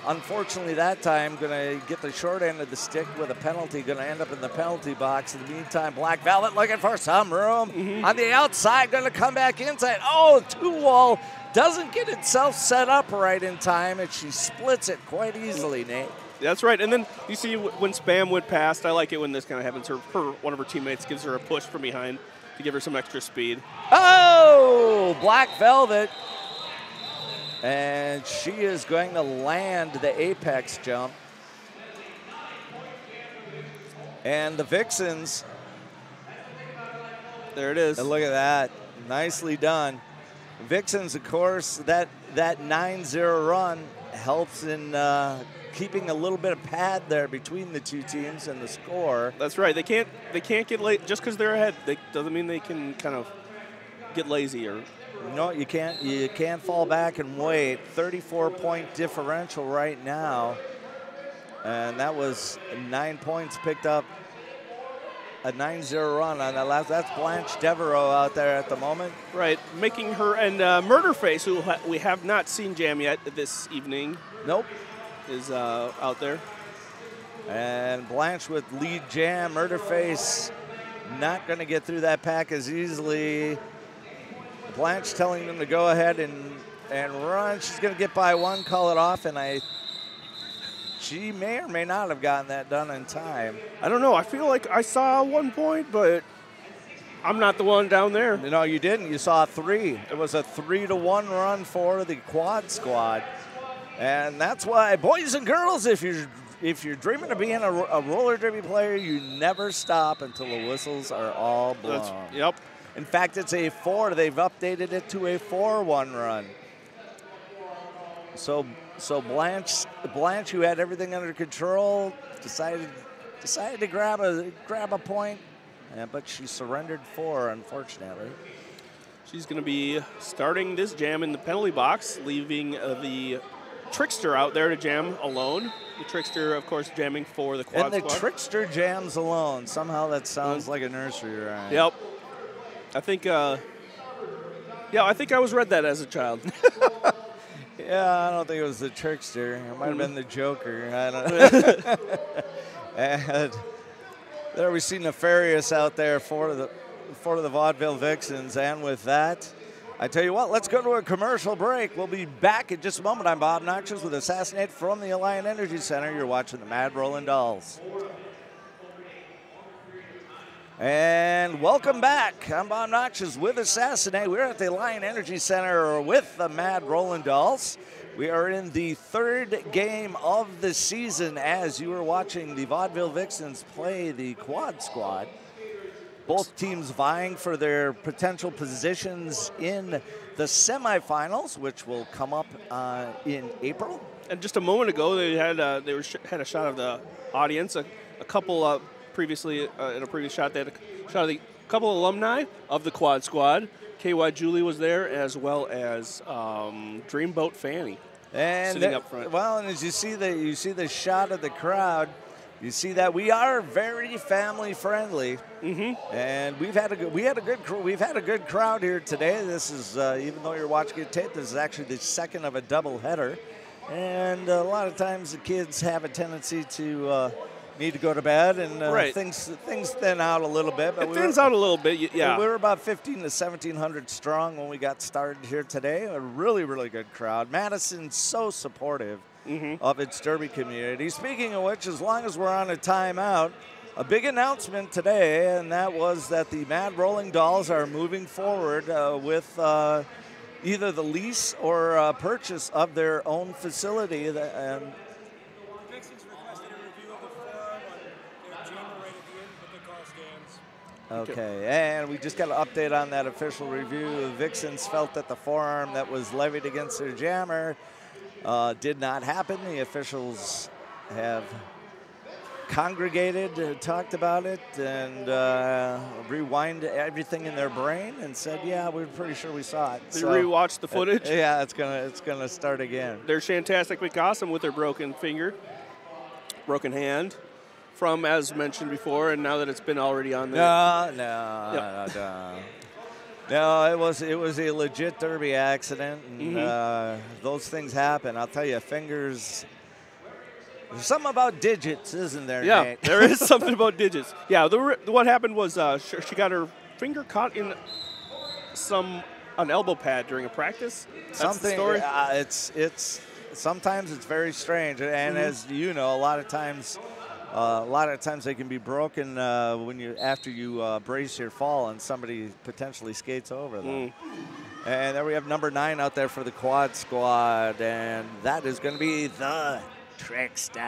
unfortunately that time going to get the short end of the stick with a penalty, going to end up in the penalty box. In the meantime, Black Velvet looking for some room. On the outside, going to come back inside. Oh, 2-wall doesn't get itself set up right in time, and she splits it quite easily, Nate. That's right. And then you see when Spam went past, I like it when this kind of happens. One of her teammates gives her a push from behind to give her some extra speed. Oh, Black Velvet And she is going to land the apex jump. And the Vixens. There it is. And look at that. Nicely done. Vixens, of course, that 9-0 run helps in keeping a little bit of pad there between the two teams and the score. That's right. They can't get late just because they're ahead. Doesn't mean they can kind of get lazy or. No, you can't. You can't fall back and wait. 34-point differential right now, and that was 9 points picked up. A 9-0 run on that last. That's Blanche Devereaux out there at the moment. Right, making her and Murderface, who we have not seen jam yet this evening. Nope. Is out there. And Blanche with lead jam. Murderface not going to get through that pack as easily. Blanche telling them to go ahead and run. She's going to get by one, call it off, and she may or may not have gotten that done in time. I don't know. I feel like I saw 1 point, but I'm not the one down there. No, you didn't. You saw 3. It was a 3-1 run for the quad squad. And that's why, boys and girls, if you're dreaming of being a roller derby player, you never stop until the whistles are all blown. Yep. In fact, it's a 4. They've updated it to a 4-1 run. So Blanche, who had everything under control, decided to grab a point, but she surrendered 4, unfortunately. She's going to be starting this jam in the penalty box, leaving the Trickster out there to jam alone. The Trickster, of course, jamming for the quad squad. And the Trickster jams alone. Somehow that sounds like a nursery rhyme. Yep. I think I was read that as a child. Yeah, I don't think it was the Trickster. It might have been the Joker. I don't know. And there we see Nefarious out there for the Vaudeville Vixens. And with that, I tell you what, let's go to a commercial break. We'll be back in just a moment. I'm Bob Noxious with Assassinate from the Alliant Energy Center. You're watching the Mad Rollin' Dolls. And welcome back. I'm Bob Noxious with Assassinate. We're at the Alliant Energy Center with the Mad Rollin' Dolls. We are in the 3rd game of the season as you are watching the Vaudeville Vixens play the quad squad. Both teams vying for their potential positions in the semifinals, which will come up in April. And just a moment ago, they had a shot of the audience. A couple previously in a previous shot, they had a shot of the couple alumni of the quad squad. KY Julie was there, as well as Dreamboat Fanny sitting up front. Well, and as you see the shot of the crowd, you see that we are very family friendly, and we've had a good crowd here today. This is even though you're watching it tape, this is actually the second of a double header, and a lot of times the kids have a tendency to need to go to bed, and things thin out a little bit. But it thins out a little bit, yeah. We were about 1,500 to 1,700 strong when we got started here today. A really, really good crowd. Madison's so supportive of its derby community. Speaking of which, as long as we're on a timeout, a big announcement today, and that was that the Mad Rolling Dolls are moving forward with either the lease or purchase of their own facility. Okay, and we just got an update on that official review. The Vixens felt that the forearm that was levied against their jammer did not happen. The officials have congregated, talked about it, and rewind everything in their brain and said, yeah, we're pretty sure we saw it. They rewatched the footage? Yeah, it's gonna start again. There's Shantastic McAwesome with their broken hand. From, as mentioned before, and now that it's been already on there. No, it was a legit derby accident, and those things happen. I'll tell you, fingers. There's something about digits, isn't there? Yeah, Nate? There is something about digits. Yeah, what happened was she got her finger caught in an elbow pad during a practice. That's the story. It's sometimes it's very strange, and as you know, a lot of times they can be broken after you brace your fall and somebody potentially skates over them. And there we have number 9 out there for the quad squad, and that is going to be the Trickster.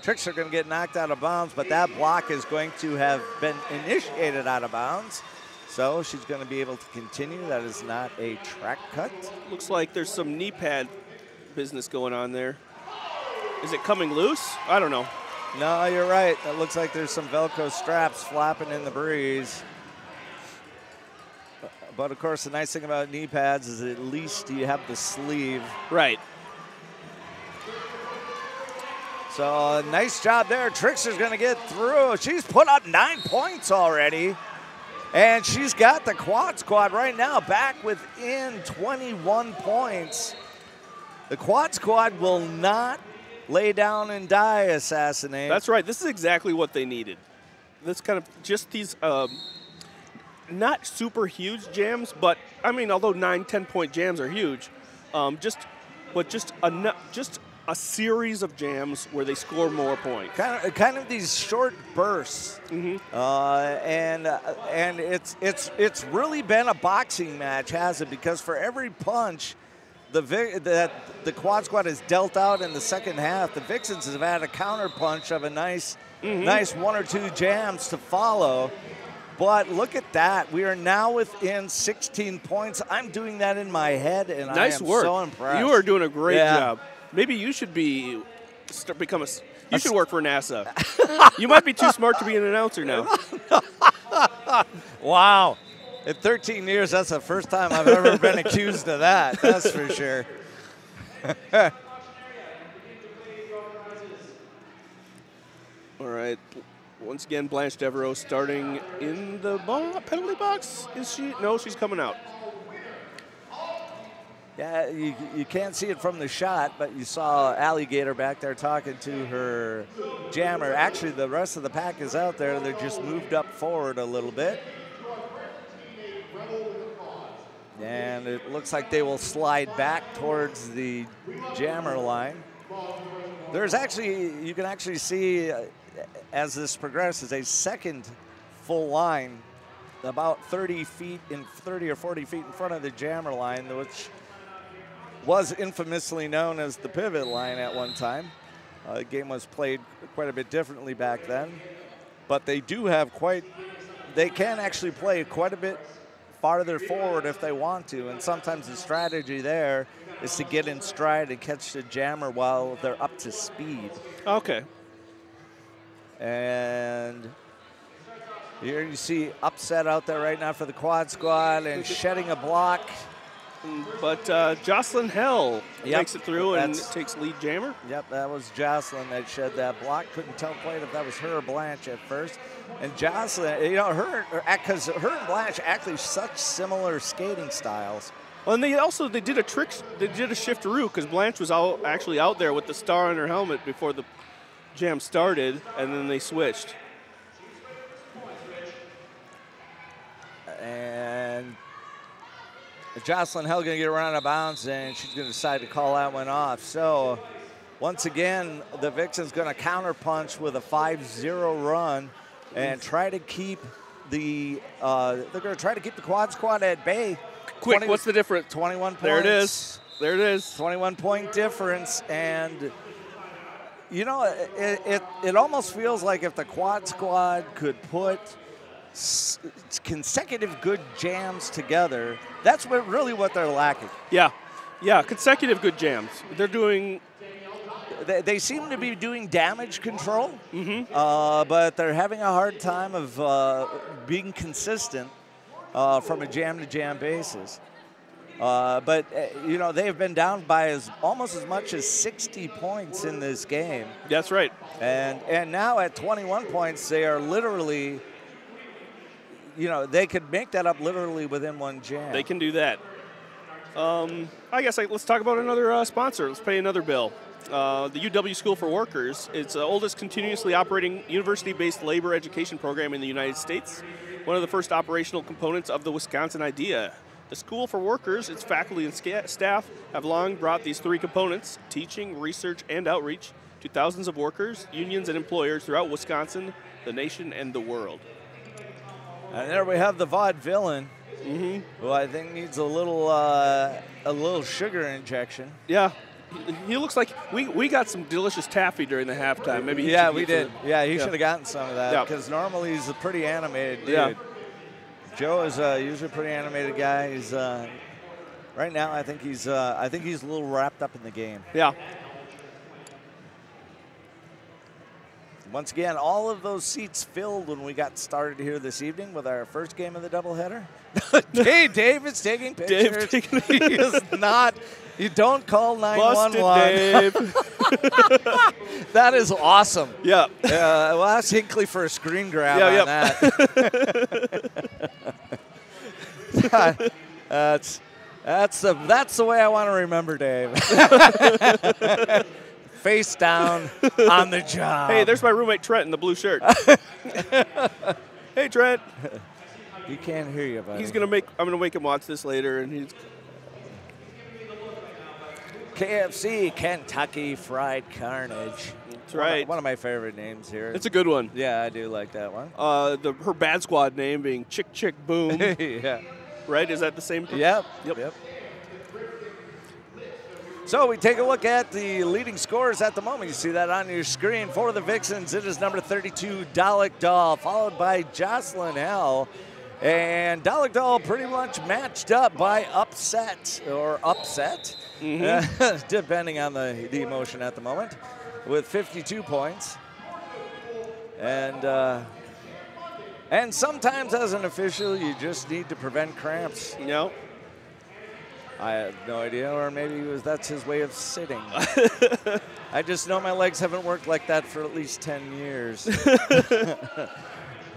Trickster going to get knocked out of bounds, but that block is going to have been initiated out of bounds. So she's going to be able to continue. That is not a track cut. Looks like there's some knee pad business going on there. Is it coming loose? I don't know. No, you're right. It looks like there's some Velcro straps flapping in the breeze. But, of course, the nice thing about knee pads is at least you have the sleeve. Right. So, nice job there. Trickster's going to get through. She's put up 9 points already. And she's got the quad squad right now back within 21 points. The quad squad will not lay down and die, Assassinate. That's right. This is exactly what they needed. This kind of just these not super huge jams, but I mean, although 9-10 point jams are huge, just a series of jams where they score more points. Kind of these short bursts, and it's really been a boxing match, has it? Because for every punch that the quad squad has dealt out in the second half, the Vixens have had a counter punch of a nice 1 or 2 jams to follow. But look at that. We are now within 16 points. I'm doing that in my head, and nice I am work. so impressed. You are doing a great job. Maybe you should you should work for NASA. You might be too smart to be an announcer now. Wow. In 13 years, that's the first time I've ever been accused of that. That's for sure. All right. Once again, Blanche Devereaux starting in the penalty box. Is she? No, she's coming out. Yeah, you can't see it from the shot, but you saw Alligator back there talking to her jammer. Actually, the rest of the pack is out there. They're just moved up forward a little bit. And it looks like they will slide back towards the jammer line. There's actually, you can actually see as this progresses, a second full line about 30 or 40 feet in front of the jammer line, which was infamously known as the pivot line at one time. The game was played quite a bit differently back then, but they can actually play quite a bit farther forward if they want to, and sometimes the strategy there is to get in stride and catch the jammer while they're up to speed. Okay. And here you see upset out there right now for the quad squad and shedding a block. But Jocelyn Hell makes it through and takes lead jammer. Yep, that was Jocelyn that shed that block. Couldn't tell quite if that was her or Blanche at first. And Jocelyn, because her and Blanche actually such similar skating styles. Well, and they did a trick. They did a shifteroo because Blanche was actually out there with the star on her helmet before the jam started, and then they switched. And Jocelyn Hell going to get around out of bounds, and she's going to decide to call that one off. So once again, the Vixens going to counter punch with a 5-0 run and try to keep they're going to try to keep the quad squad at bay. Quick, what's the difference? 21 points. There it is. There it is. 21-point difference, and you know, it almost feels like if the quad squad could put consecutive good jams together, that's really what they're lacking. Yeah, consecutive good jams. They're doing. They seem to be doing damage control, but they're having a hard time of being consistent from a jam-to-jam basis. But you know, they've been down by almost as much as 60 points in this game. That's right. And now at 21 points, they are literally, you know, they could make that up literally within one jam. They can do that. I guess let's talk about another sponsor. Let's pay another bill. The UW School for Workers. It's the oldest continuously operating university-based labor education program in the United States. One of the first operational components of the Wisconsin idea. The School for Workers, its faculty and staff, have long brought these three components, teaching, research, and outreach, to thousands of workers, unions, and employers throughout Wisconsin, the nation, and the world. And there we have the Vaudevillian who I think needs a little sugar injection. Yeah. He looks like we got some delicious taffy during the halftime. Maybe he we did. Yeah, he should have gotten some of that because normally he's a pretty animated dude. Yeah. Joe is usually a pretty animated guy. He's right now. I think he's a little wrapped up in the game. Yeah. Once again, all of those seats filled when we got started here this evening with our first game of the doubleheader. Hey, Dave is taking pictures. He is not. You don't call 911. Busted, Dave. That is awesome. Yeah. Well, ask Hinckley for a screen grab on that. That's the way I want to remember Dave. Face down on the job. Hey, there's my roommate Trent in the blue shirt. Hey, Trent. He can't hear you, buddy. I'm gonna make him watch this later, and he's. KFC, Kentucky Fried Carnage. That's right. One of my favorite names here. It's a good one. Yeah, I do like that one. Her bad squad name being Chick Chick Boom. Yeah. Right? Is that the same? Yep. So we take a look at the leading scores at the moment. You see that on your screen. For the Vixens, it is number 32, Dalek Dahl, followed by Jocelyn Hell. And Dalek Dahl pretty much matched up by upset, depending on the emotion at the moment, with 52 points. And sometimes as an official, you just need to prevent cramps. No. I have no idea, or maybe that's his way of sitting. I just know my legs haven't worked like that for at least 10 years.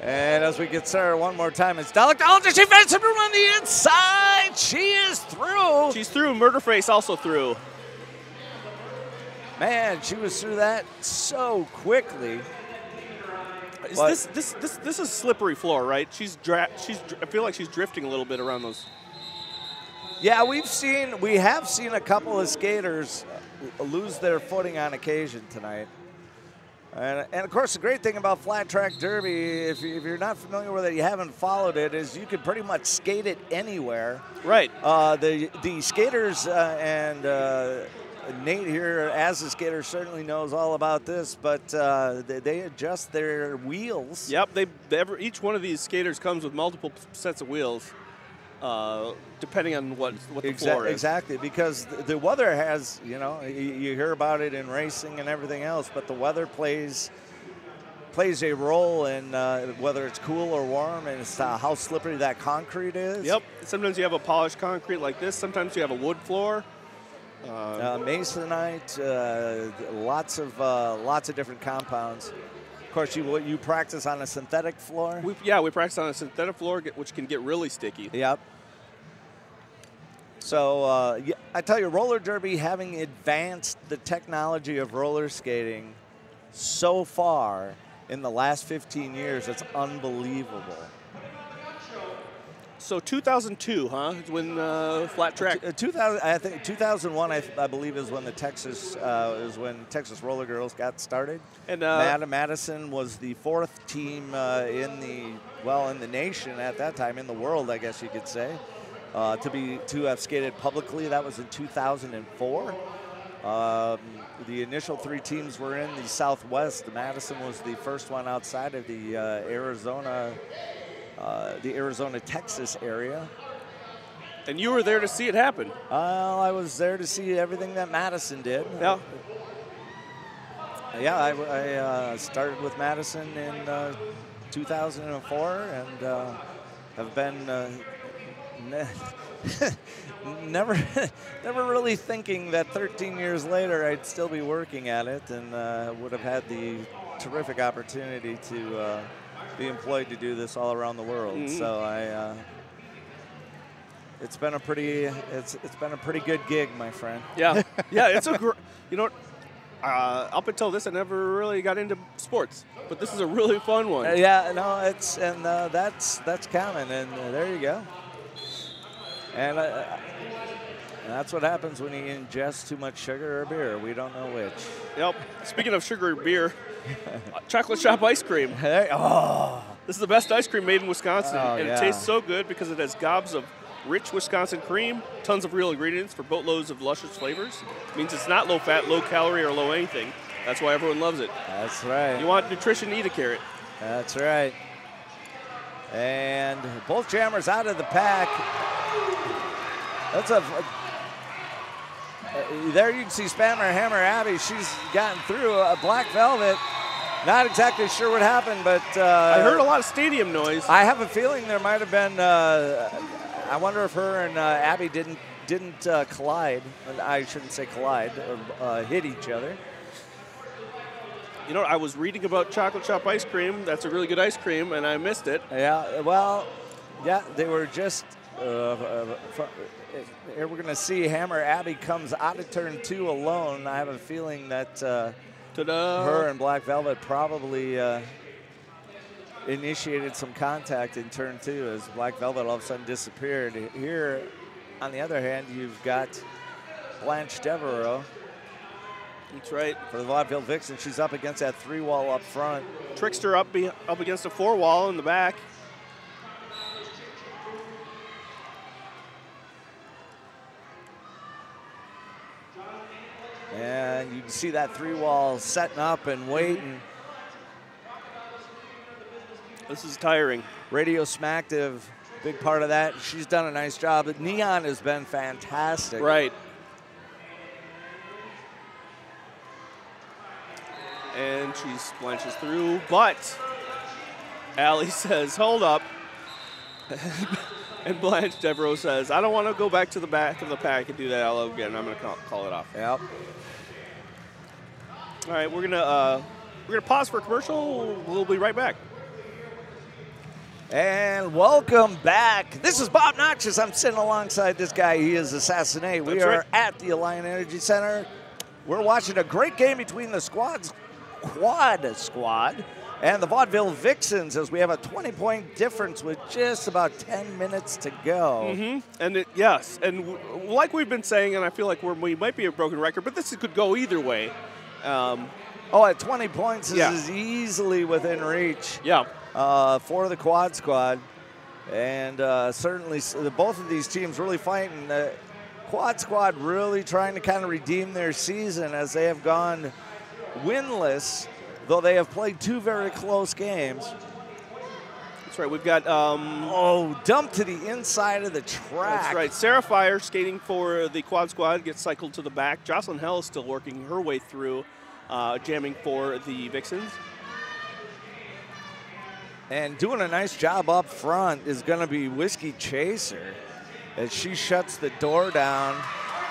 And as we get started one more time, it's Dalek Dahl. Does she fence him on the inside? She is through. She's through. Murderface also through. Man, she was through that so quickly. This is slippery floor, right? I feel like she's drifting a little bit around those. Yeah, we have seen a couple of skaters lose their footing on occasion tonight. And of course, the great thing about flat track derby, if you're not familiar with it, you haven't followed it, is you can pretty much skate it anywhere. Right. The skaters and Nate here, as a skater, certainly knows all about this, but they adjust their wheels. Yep. Each one of these skaters comes with multiple sets of wheels. Depending on what the floor is. Exactly, because the weather has, you hear about it in racing and everything else, but the weather plays a role in whether it's cool or warm, and it's how slippery that concrete is. Yep. Sometimes you have a polished concrete like this. Sometimes you have a wood floor. Masonite, lots of different compounds. Of course, you practice on a synthetic floor. We practice on a synthetic floor, which can get really sticky. Yep. So I tell you, roller derby, having advanced the technology of roller skating so far in the last 15 years, it's unbelievable. So 2002, huh? Is when flat track. 2000, I think 2001, I believe, is when Texas Roller Girls got started. And Madison was the fourth team in the nation at that time, in the world, I guess you could say, to have skated publicly. That was in 2004. The initial three teams were in the Southwest. Madison was the first one outside of the Arizona-Texas area. And you were there to see it happen. I was there to see everything that Madison did. Yeah. I started with Madison in 2004 and have been never really thinking that 13 years later I'd still be working at it, and would have had the terrific opportunity to be employed to do this all around the world. Mm-hmm. So it's been a pretty good gig, my friend. Yeah, yeah. It's up until this, I never really got into sports, but this is a really fun one. That's common, and there you go. And that's what happens when you ingest too much sugar or beer. We don't know which. Yep. Speaking of sugar or beer, chocolate shop ice cream. Hey, oh. This is the best ice cream made in Wisconsin, Oh, and yeah. it tastes so good because it has gobs of rich Wisconsin cream, tons of real ingredients for boatloads of luscious flavors. It means it's not low fat, low calorie, or low anything. That's why everyone loves it. That's right. You want nutrition, eat a carrot. That's right. And both jammers out of the pack. That's there you can see Spammer Hammer Abby. She's gotten through. Black Velvet, not exactly sure what happened, but I heard a lot of stadium noise. I have a feeling there might have been. I wonder if her and Abby didn't collide. I shouldn't say collide, or hit each other. You know, I was reading about chocolate chop ice cream. That's a really good ice cream, and I missed it. Yeah, well, yeah, they were just. Here we're going to see Hammer Abby comes out of turn 2 alone. I have a feeling that her and Black Velvet probably initiated some contact in turn 2 as Black Velvet all of a sudden disappeared. Here, on the other hand, you've got Blanche Devereaux. That's right. For the Vaudeville Vixen, she's up against that 3-wall up front. Trickster up against a 4-wall in the back. And you can see that 3-wall setting up and waiting. This is tiring. Radio Smacktive, big part of that. She's done a nice job. But Neon has been fantastic. Right. And she splanches through, but Allie says, hold up. And Blanche Devereaux says, I don't want to go back to the back of the pack and do that all again. I'm going to call it off. Yep. All right, we're gonna pause for a commercial. We'll be right back. And welcome back. This is Bob Noxious. I'm sitting alongside this guy. He is Assassinate. We That's are right. at the Alliant Energy Center. We're watching a great game between the Quad Squad and the Vaudeville Vixens as we have a 20-point difference with just about 10 minutes to go. Mm-hmm. And yes, and like we've been saying, and I feel like we might be a broken record, but this could go either way. At 20 points, this Yeah. is easily within reach. Yeah. For the Quad Squad. And certainly both of these teams really fighting. The Quad Squad really trying to kind of redeem their season as they have gone winless, though they have played 2 very close games. That's right. We've got Dumped to the inside of the track. That's right. Sarah Fire skating for the Quad Squad gets cycled to the back. Jocelyn Hell is still working her way through, jamming for the Vixens. And doing a nice job up front is going to be Whiskey Chaser as she shuts the door down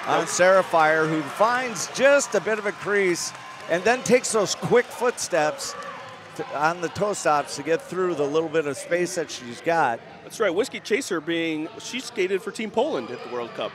on Sarah Fire, who finds just a bit of a crease and then takes those quick footsteps on the toe stops to get through the little bit of space that she's got. That's right. Whiskey Chaser she skated for Team Poland at the World Cup.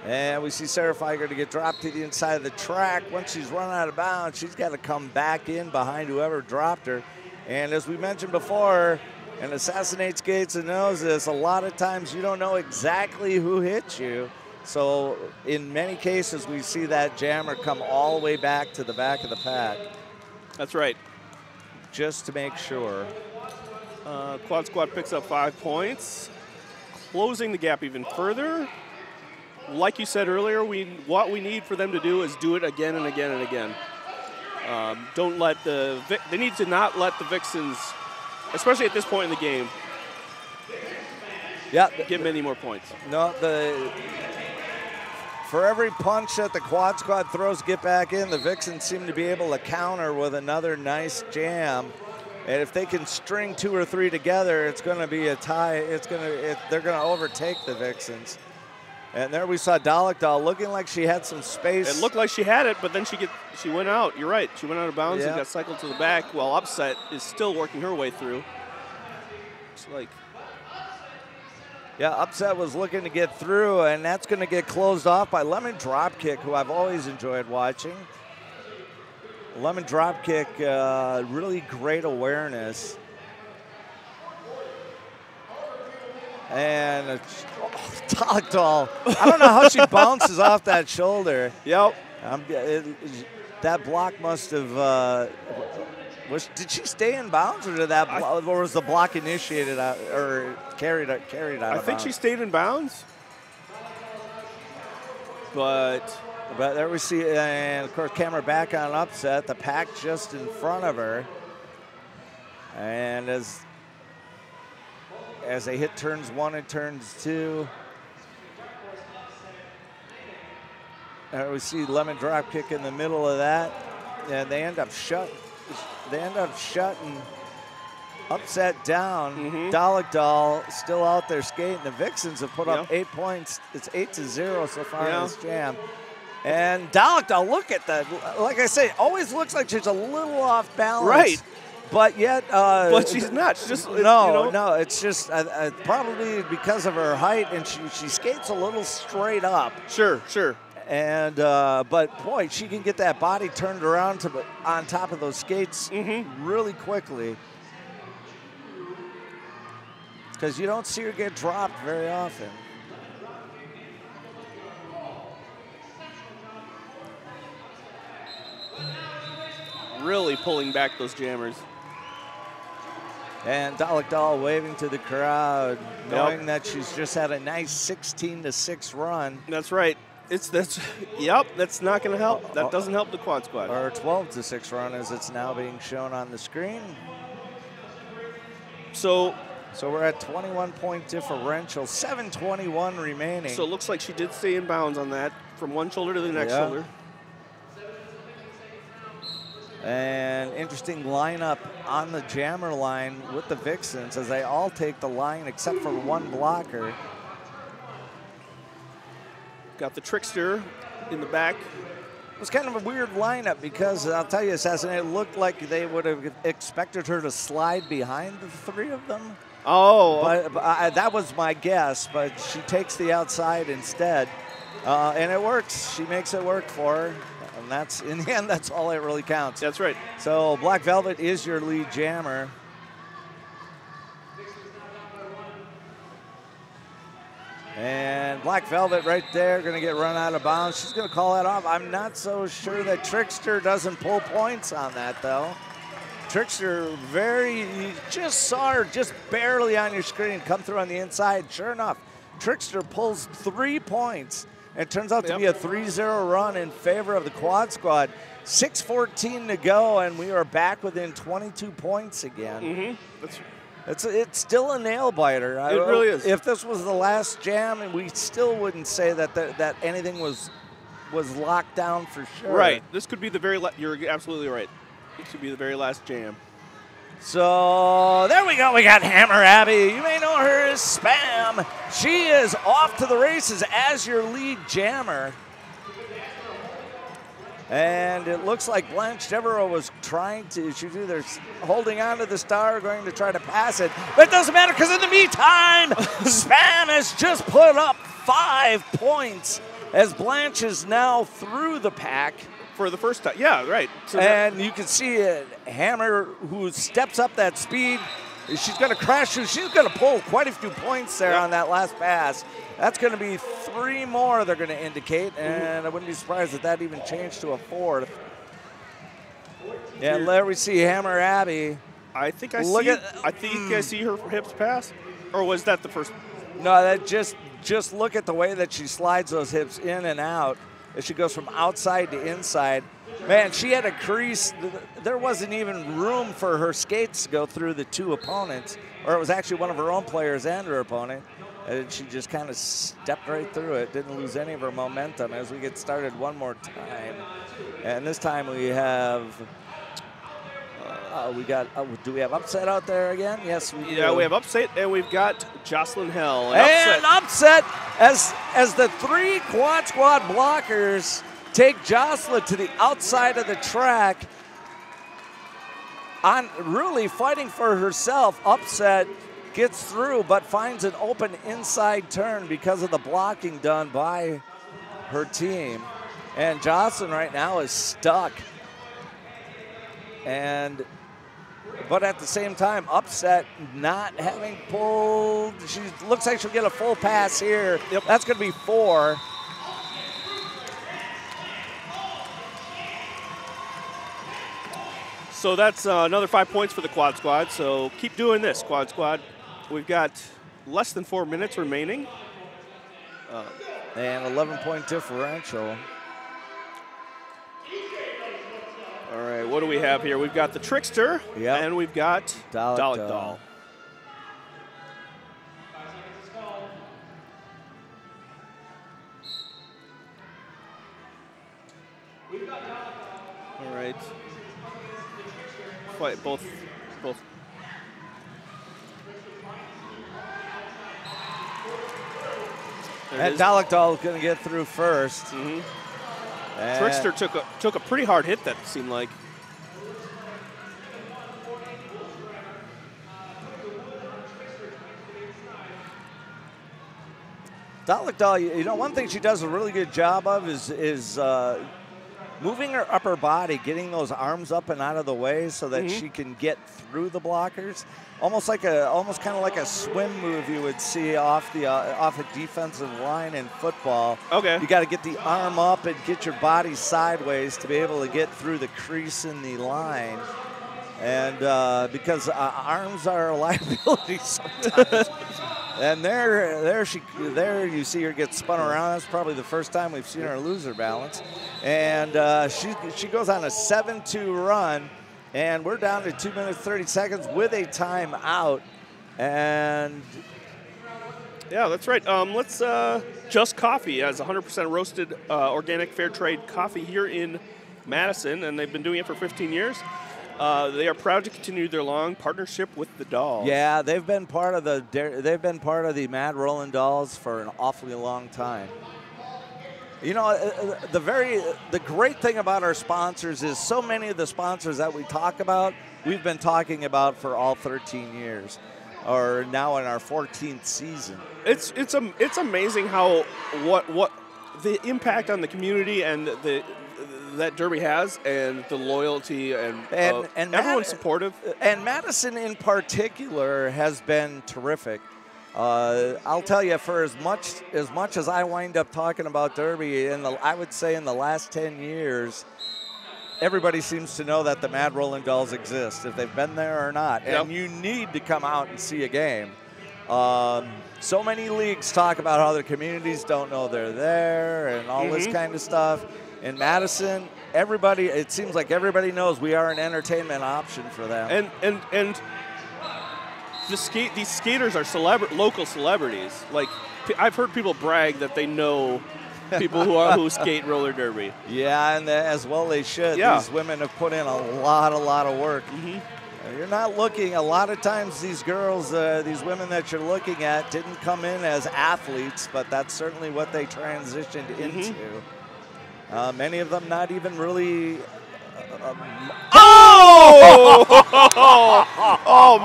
And we see Sarah Fire to get dropped to the inside of the track. Once she's run out of bounds, she's got to come back in behind whoever dropped her. And as we mentioned before, and Assassinate skates and knows this, a lot of times you don't know exactly who hit you. So in many cases, we see that jammer come all the way back to the back of the pack. That's right. Just to make sure. Quad Squad picks up 5 points, closing the gap even further. Like you said earlier, what we need for them to do is do it again and again and again. They need to not let the Vixens, especially at this point in the game, give many more points. No, for every punch that the Quad Squad throws to get back in, the Vixens seem to be able to counter with another nice jam. And if they can string 2 or 3 together, it's going to be a tie. They're going to overtake the Vixens. And there we saw Dalekdahl looking like she had some space. It looked like she had it, but then she went out. You're right. She went out of bounds and got cycled to the back while Upset is still working her way through. It's like... Yeah, Upset was looking to get through, and that's going to get closed off by Lemon Dropkick, who I've always enjoyed watching. Lemon Dropkick, really great awareness. And Dalekdahl, I don't know how she bounces off that shoulder. Yep. That block must have Did she stay in bounds, or or was the block initiated out, or carried out of bounds? I think she stayed in bounds. But there we see, and of course, camera back on upset. The pack just in front of her, and as they hit turns 1 and turns 2. There we see lemon drop kick in the middle of that, and they end up shutting upset down. Dalekdal still out there skating. The Vixens have put up 8 points. It's 8-0 so far in this jam. And Dalekdal, look at that. Like I say, always looks like she's a little off balance. Right. But yet, but she's not. She's just no. It's just probably because of her height, and she skates a little straight up. Sure. And but boy, she can get that body turned around on top of those skates really quickly. Because you don't see her get dropped very often. Really pulling back those jammers. And Dalekdal waving to the crowd, knowing that she's just had a nice 16-6 run. That's right. That's not going to help. That doesn't help the quad squad. Or 12-6 run, as it's now being shown on the screen. So we're at 21-point differential, 7:21 remaining. So it looks like she did stay in bounds on that, from one shoulder to the next shoulder. And interesting lineup on the jammer line with the Vixens, as they all take the line except for one blocker. Got the Trickster in the back. It was kind of a weird lineup because I'll tell you, Assassin, it looked like they would have expected her to slide behind the three of them. Oh. But that was my guess, but she takes the outside instead. And it works. She makes it work for her. And that's, in the end, that's all that really counts. That's right. So Black Velvet is your lead jammer. And Black Velvet right there going to get run out of bounds. She's going to call that off. I'm not so sure that Trickster doesn't pull points on that, though. Trickster, you just saw her just barely on your screen come through on the inside. Sure enough, Trickster pulls 3 points. It turns out to be a 3-0 run in favor of the quad squad. 6:14 to go, and we are back within 22 points again. It's still a nail biter. It really is. If this was the last jam, and we still wouldn't say that anything was locked down for sure. Right. This could be the very. You're absolutely right. This could be the very last jam. So there we go. We got Hammer Abby. You may know her as Spam. She is off to the races as your lead jammer. And it looks like Blanche Devereaux was trying to, she's either holding on to the star or going to try to pass it. But it doesn't matter, because in the meantime, Spam has just put up 5 points as Blanche is now through the pack. For the first time. Yeah, right. So and you can see it, Hammer, who steps up that speed. She's going to crash through. She's going to pull quite a few points there on that last pass. That's going to be 3 more they're going to indicate, and I wouldn't be surprised if that even changed to a 4th. Yeah, there we see Hammer Abby. I think I see her hips pass. Or was that the first? No, that just look at the way that she slides those hips in and out as she goes from outside to inside. Man, she had a crease. There wasn't even room for her skates to go through the 2 opponents, or it was actually one of her own players and her opponent. And she just kind of stepped right through it, didn't lose any of her momentum as we get started one more time. And this time we have, do we have upset out there again? Yes, we do. Yeah, we have upset, and we've got Jocelyn Hell. And upset as the 3 quad squad blockers take Jocelyn to the outside of the track. On really fighting for herself, upset gets through, but finds an open inside turn because of the blocking done by her team. And Jocelyn right now is stuck. But at the same time, upset not having pulled. She looks like she'll get a full pass here. Yep. That's going to be 4. So that's another 5 points for the quad squad. So keep doing this, quad squad. We've got less than 4 minutes remaining. And 11-point differential. All right, what do we have here? We've got the Trickster, and we've got Dalek Doll. All right. Fight both. And Dalek Doll is going to get through first. Mm-hmm. Trickster took a pretty hard hit, that seemed like. Dalek Doll, you know, one thing she does a really good job of is moving her upper body, getting those arms up and out of the way so that she can get through the blockers. Almost kind of like a swim move you would see off a defensive line in football. Okay. You got to get the arm up and get your body sideways to be able to get through the crease in the line. And because arms are a liability sometimes. And there you see her get spun around. That's probably the first time we've seen her lose her balance. And she goes on a 7-2 run, and we're down to 2 minutes 30 seconds with a timeout. And yeah, that's right. Let's Just Coffee has 100% roasted organic fair trade coffee here in Madison, and they've been doing it for 15 years. They are proud to continue their long partnership with the Dolls. Yeah, they've been part of the Mad Rolling Dolls for an awfully long time. You know, the great thing about our sponsors is so many of the sponsors that we talk about, we've been talking about for all 13 years, or now in our 14th season. It's amazing how what the impact on the community and that Derby has, and the loyalty, and everyone's supportive. And Madison in particular has been terrific. I'll tell you, for as much as I wind up talking about Derby, I would say in the last 10 years, everybody seems to know that the Mad Rolling Dolls exist, if they've been there or not. And you need to come out and see a game. So many leagues talk about how their communities don't know they're there and all this kind of stuff. In Madison, it seems like everybody knows we are an entertainment option for them. And these skaters are local celebrities. Like, I've heard people brag that they know people who skate roller derby. Yeah, and as well they should. Yeah. These women have put in a lot of work. You're not looking, a lot of times these girls, these women that you're looking at didn't come in as athletes, but that's certainly what they transitioned into. Many of them not even really. Oh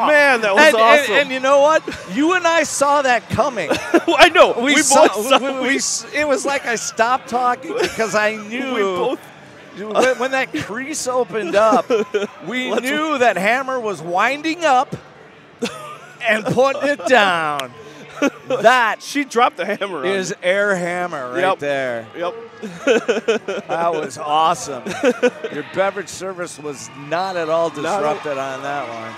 man, that was awesome! And you know what? You and I saw that coming. I know. We both saw. It was like I stopped talking because I knew when that crease opened up, we knew that Hammer was winding up and putting it down. That she dropped the hammer. Is air hammer right there. Yep. That was awesome. Your beverage service was not at all disrupted on that one.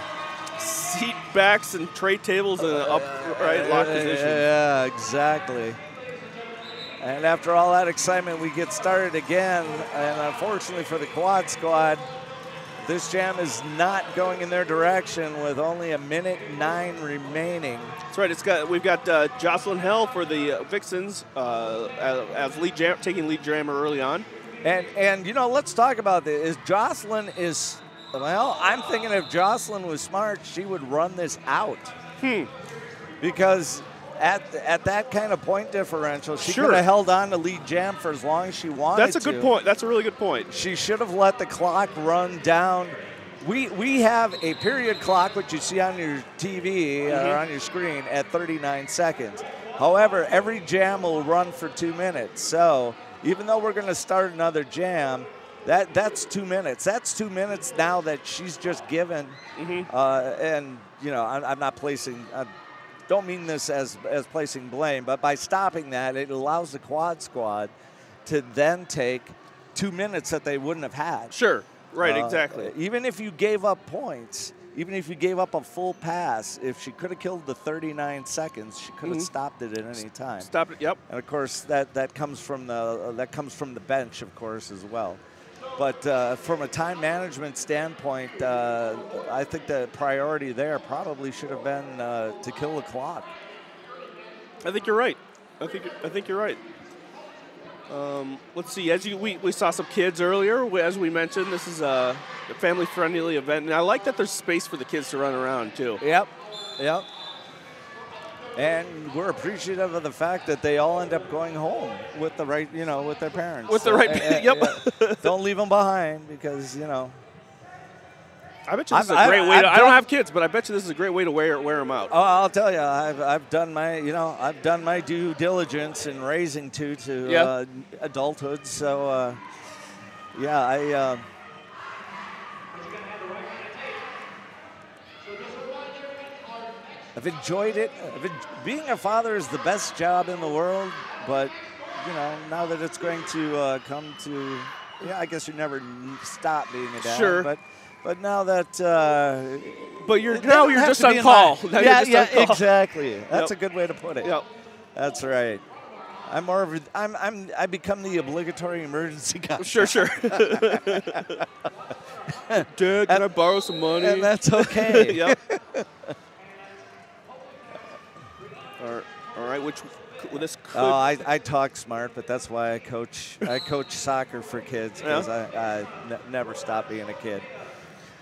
Seat backs and tray tables in an upright lock position. Yeah, exactly. And after all that excitement, we get started again. And unfortunately for the quad squad, this jam is not going in their direction with only 1:09 remaining. That's right. We've got Jocelyn Hell for the Vixens as taking lead jammer early on. And you know, let's talk about this. Well, I'm thinking if Jocelyn was smart, she would run this out. Because at that kind of point differential, she could have held on to lead jam for as long as she wanted to. That's a good point. That's a really good point. She should have let the clock run down. We have a period clock, which you see on your TV or on your screen, at 39 seconds. However, every jam will run for 2 minutes. So even though we're going to start another jam, that's 2 minutes. That's 2 minutes now that she's just given. And, you know, I'm not placing don't mean this as placing blame, but by stopping that, it allows the quad squad to then take 2 minutes that they wouldn't have had. Sure. Right, exactly. Even if you gave up points, even if you gave up a full pass, if she could have killed the 39 seconds, she could have stopped it at any time. Stopped it. Yep. And of course, that comes from the bench, of course, as well. But from a time management standpoint, I think the priority there probably should have been to kill the clock. I think you're right. I think you're right. Let's see. We saw some kids earlier. As we mentioned, this is a family-friendly event, and I like that there's space for the kids to run around too. Yep. And we're appreciative of the fact that they all end up going home with the right, with their parents. With the right, yep. Don't leave them behind because, I bet you this is a great way to. I don't have kids, but I bet you this is a great way to wear them out. Oh, I'll tell you, I've done my due diligence in raising two to adulthood. So, I've enjoyed it. Being a father is the best job in the world, but now that it's going to come to, I guess you never stop being a dad. Sure. But now that. But you're just on call. Exactly. That's a good way to put it. Yep. That's right. I'm more of I become the obligatory emergency contact. Sure. Dad, can I borrow some money? And that's okay. Yep. All right. This could. I talk smart, but that's why I coach soccer for kids because I never stop being a kid.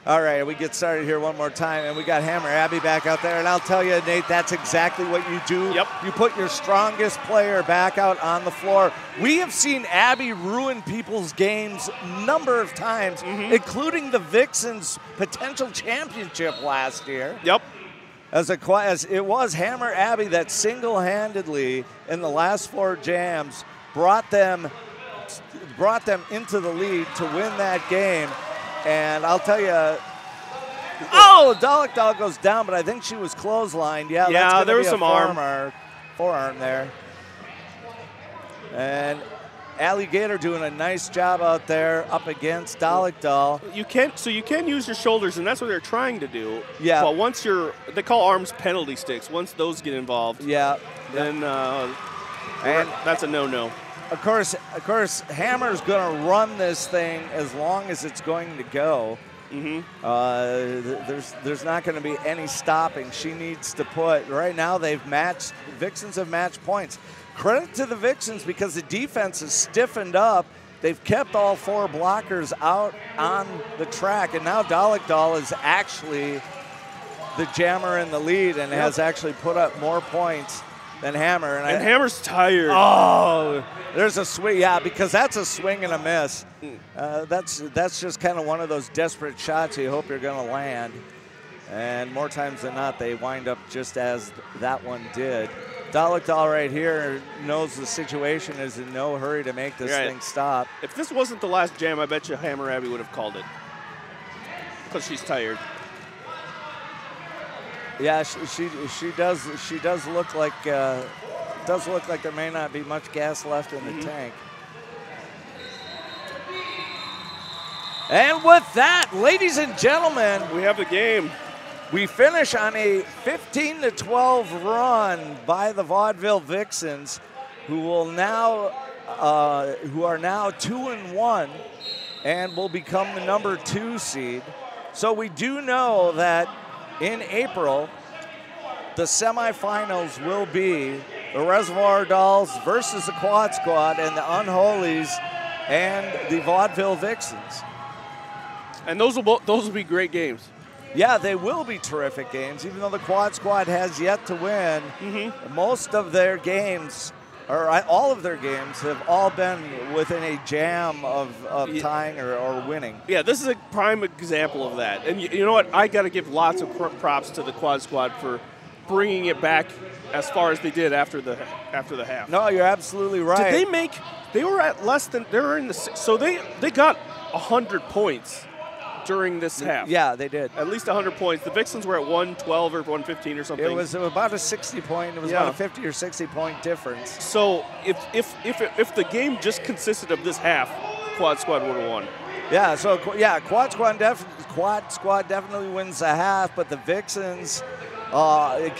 All right, we get started here one more time, and we got Hammer Abby back out there. And I'll tell you, Nate, that's exactly what you do. Yep. You put your strongest player back out on the floor. We have seen Abby ruin people's games a number of times, including the Vixens' potential championship last year. Yep. As it was Hammer Abby that single-handedly in the last 4 jams brought them into the lead to win that game. And I'll tell you, Dalek goes down, but I think she was clotheslined. Yeah, there was some forearm there. And Alligator doing a nice job out there up against Dalek Doll. You can use your shoulders, and that's what they're trying to do. Yeah. But once they call arms penalty sticks. Once those get involved, then that's a no-no. Of course, Hammer's going to run this thing as long as it's going to go. There's not going to be any stopping. She needs to put. Right now, Vixens have matched points. Credit to the Vixens because the defense is stiffened up. They've kept all 4 blockers out on the track, and now Dalek Doll is actually the jammer in the lead and has actually put up more points than Hammer. And Hammer's tired. Oh, there's a swing. Yeah, because that's a swing and a miss. That's just kind of one of those desperate shots you hope you're going to land. And more times than not, they wind up just as that one did. Dalek Doll right here knows the situation is in no hurry to make this thing stop. If this wasn't the last jam, I bet you Hammer Abby would have called it because she's tired. Yeah, she does look like there may not be much gas left in the tank. And with that, ladies and gentlemen, we have the game. We finish on a 15-12 run by the Vaudeville Vixens, who are now 2-1 and will become the number 2 seed. So we do know that in April, the semifinals will be the Reservoir Dolls versus the Quad Squad and the Unholies and the Vaudeville Vixens. And those will be great games. Yeah, they will be terrific games, even though the Quad Squad has yet to win. Most of their games, or all of their games, have all been within a jam of tying or winning. Yeah, this is a prime example of that. And you know what? I got to give lots of props to the Quad Squad for bringing it back as far as they did after the half. No, you're absolutely right. Did they were at less than, they were in the, so they got 100 points during this half. Yeah, they did. At least 100 points. The Vixens were at 112 or 115 or something. It was about a 60-point. It was about a 50 or 60-point difference. So if the game just consisted of this half, Quad Squad would have won. Yeah, so Quad Squad definitely wins the half, but the Vixens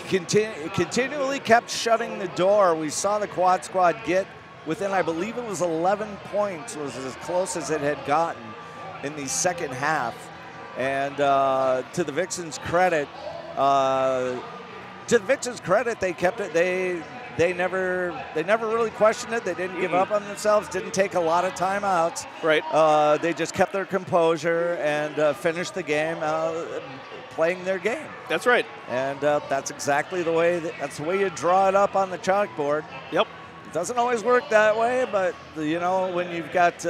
continually kept shutting the door. We saw the Quad Squad get within, I believe it was 11 points, was as close as it had gotten in the second half. And to the Vixens' credit, they kept it. They never really questioned it. They didn't give up on themselves. Didn't take a lot of timeouts. Right. They just kept their composure and finished the game playing their game. That's right. And that's exactly the way. That's the way you draw it up on the chalkboard. Yep. It doesn't always work that way, but you know, when you've got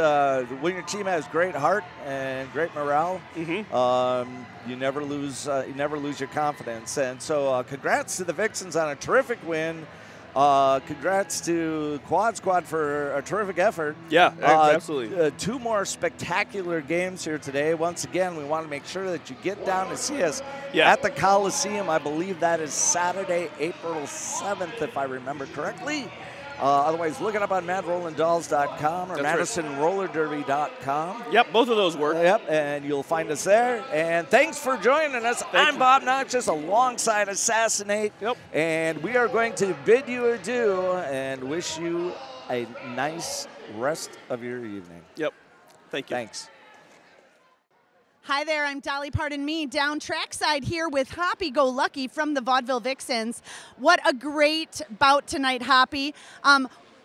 when your team has great heart and great morale, you never lose your confidence. And so, congrats to the Vixens on a terrific win. Congrats to Quad Squad for a terrific effort. Yeah, absolutely. 2 more spectacular games here today. Once again, we want to make sure that you get down to see us at the Coliseum. I believe that is Saturday, April 7th, if I remember correctly. Otherwise, look it up on MadRollandDolls.com or MadisonRollerDerby.com. Yep, both of those work. Yep, and you'll find us there. And thanks for joining us. I'm Bob Notches alongside Assassinate. Yep. And we are going to bid you adieu and wish you a nice rest of your evening. Yep. Thank you. Thanks. Hi there, I'm Dolly Pardon Me, down trackside here with Hoppy Go Lucky from the Vaudeville Vixens. What a great bout tonight, Hoppy.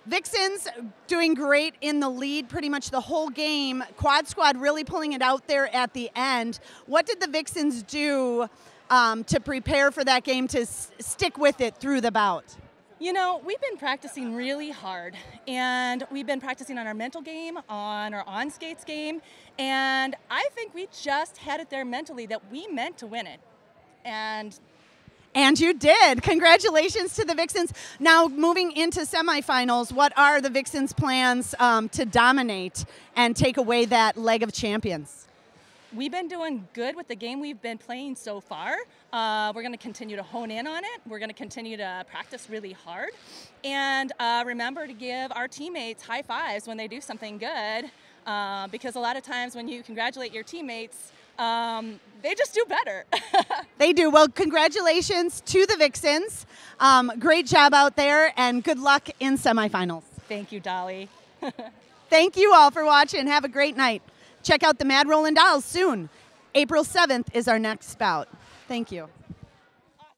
Vixens doing great in the lead pretty much the whole game. Quad Squad really pulling it out there at the end. What did the Vixens do to prepare for that game to stick with it through the bout? You know, we've been practicing really hard, and we've been practicing on our mental game, on our on-skates game, and I think we just had it there mentally that we meant to win it. And you did. Congratulations to the Vixens. Now, moving into semifinals, what are the Vixens' plans to dominate and take away that leg of champions? We've been doing good with the game we've been playing so far. We're going to continue to hone in on it. We're going to continue to practice really hard. And remember to give our teammates high fives when they do something good, because a lot of times when you congratulate your teammates, they just do better. They do. Well, congratulations to the Vixens. Great job out there, and good luck in semifinals. Thank you, Dolly. Thank you all for watching. Have a great night. Check out the Mad Rollin' Dolls soon. April 7th is our next bout. Thank you.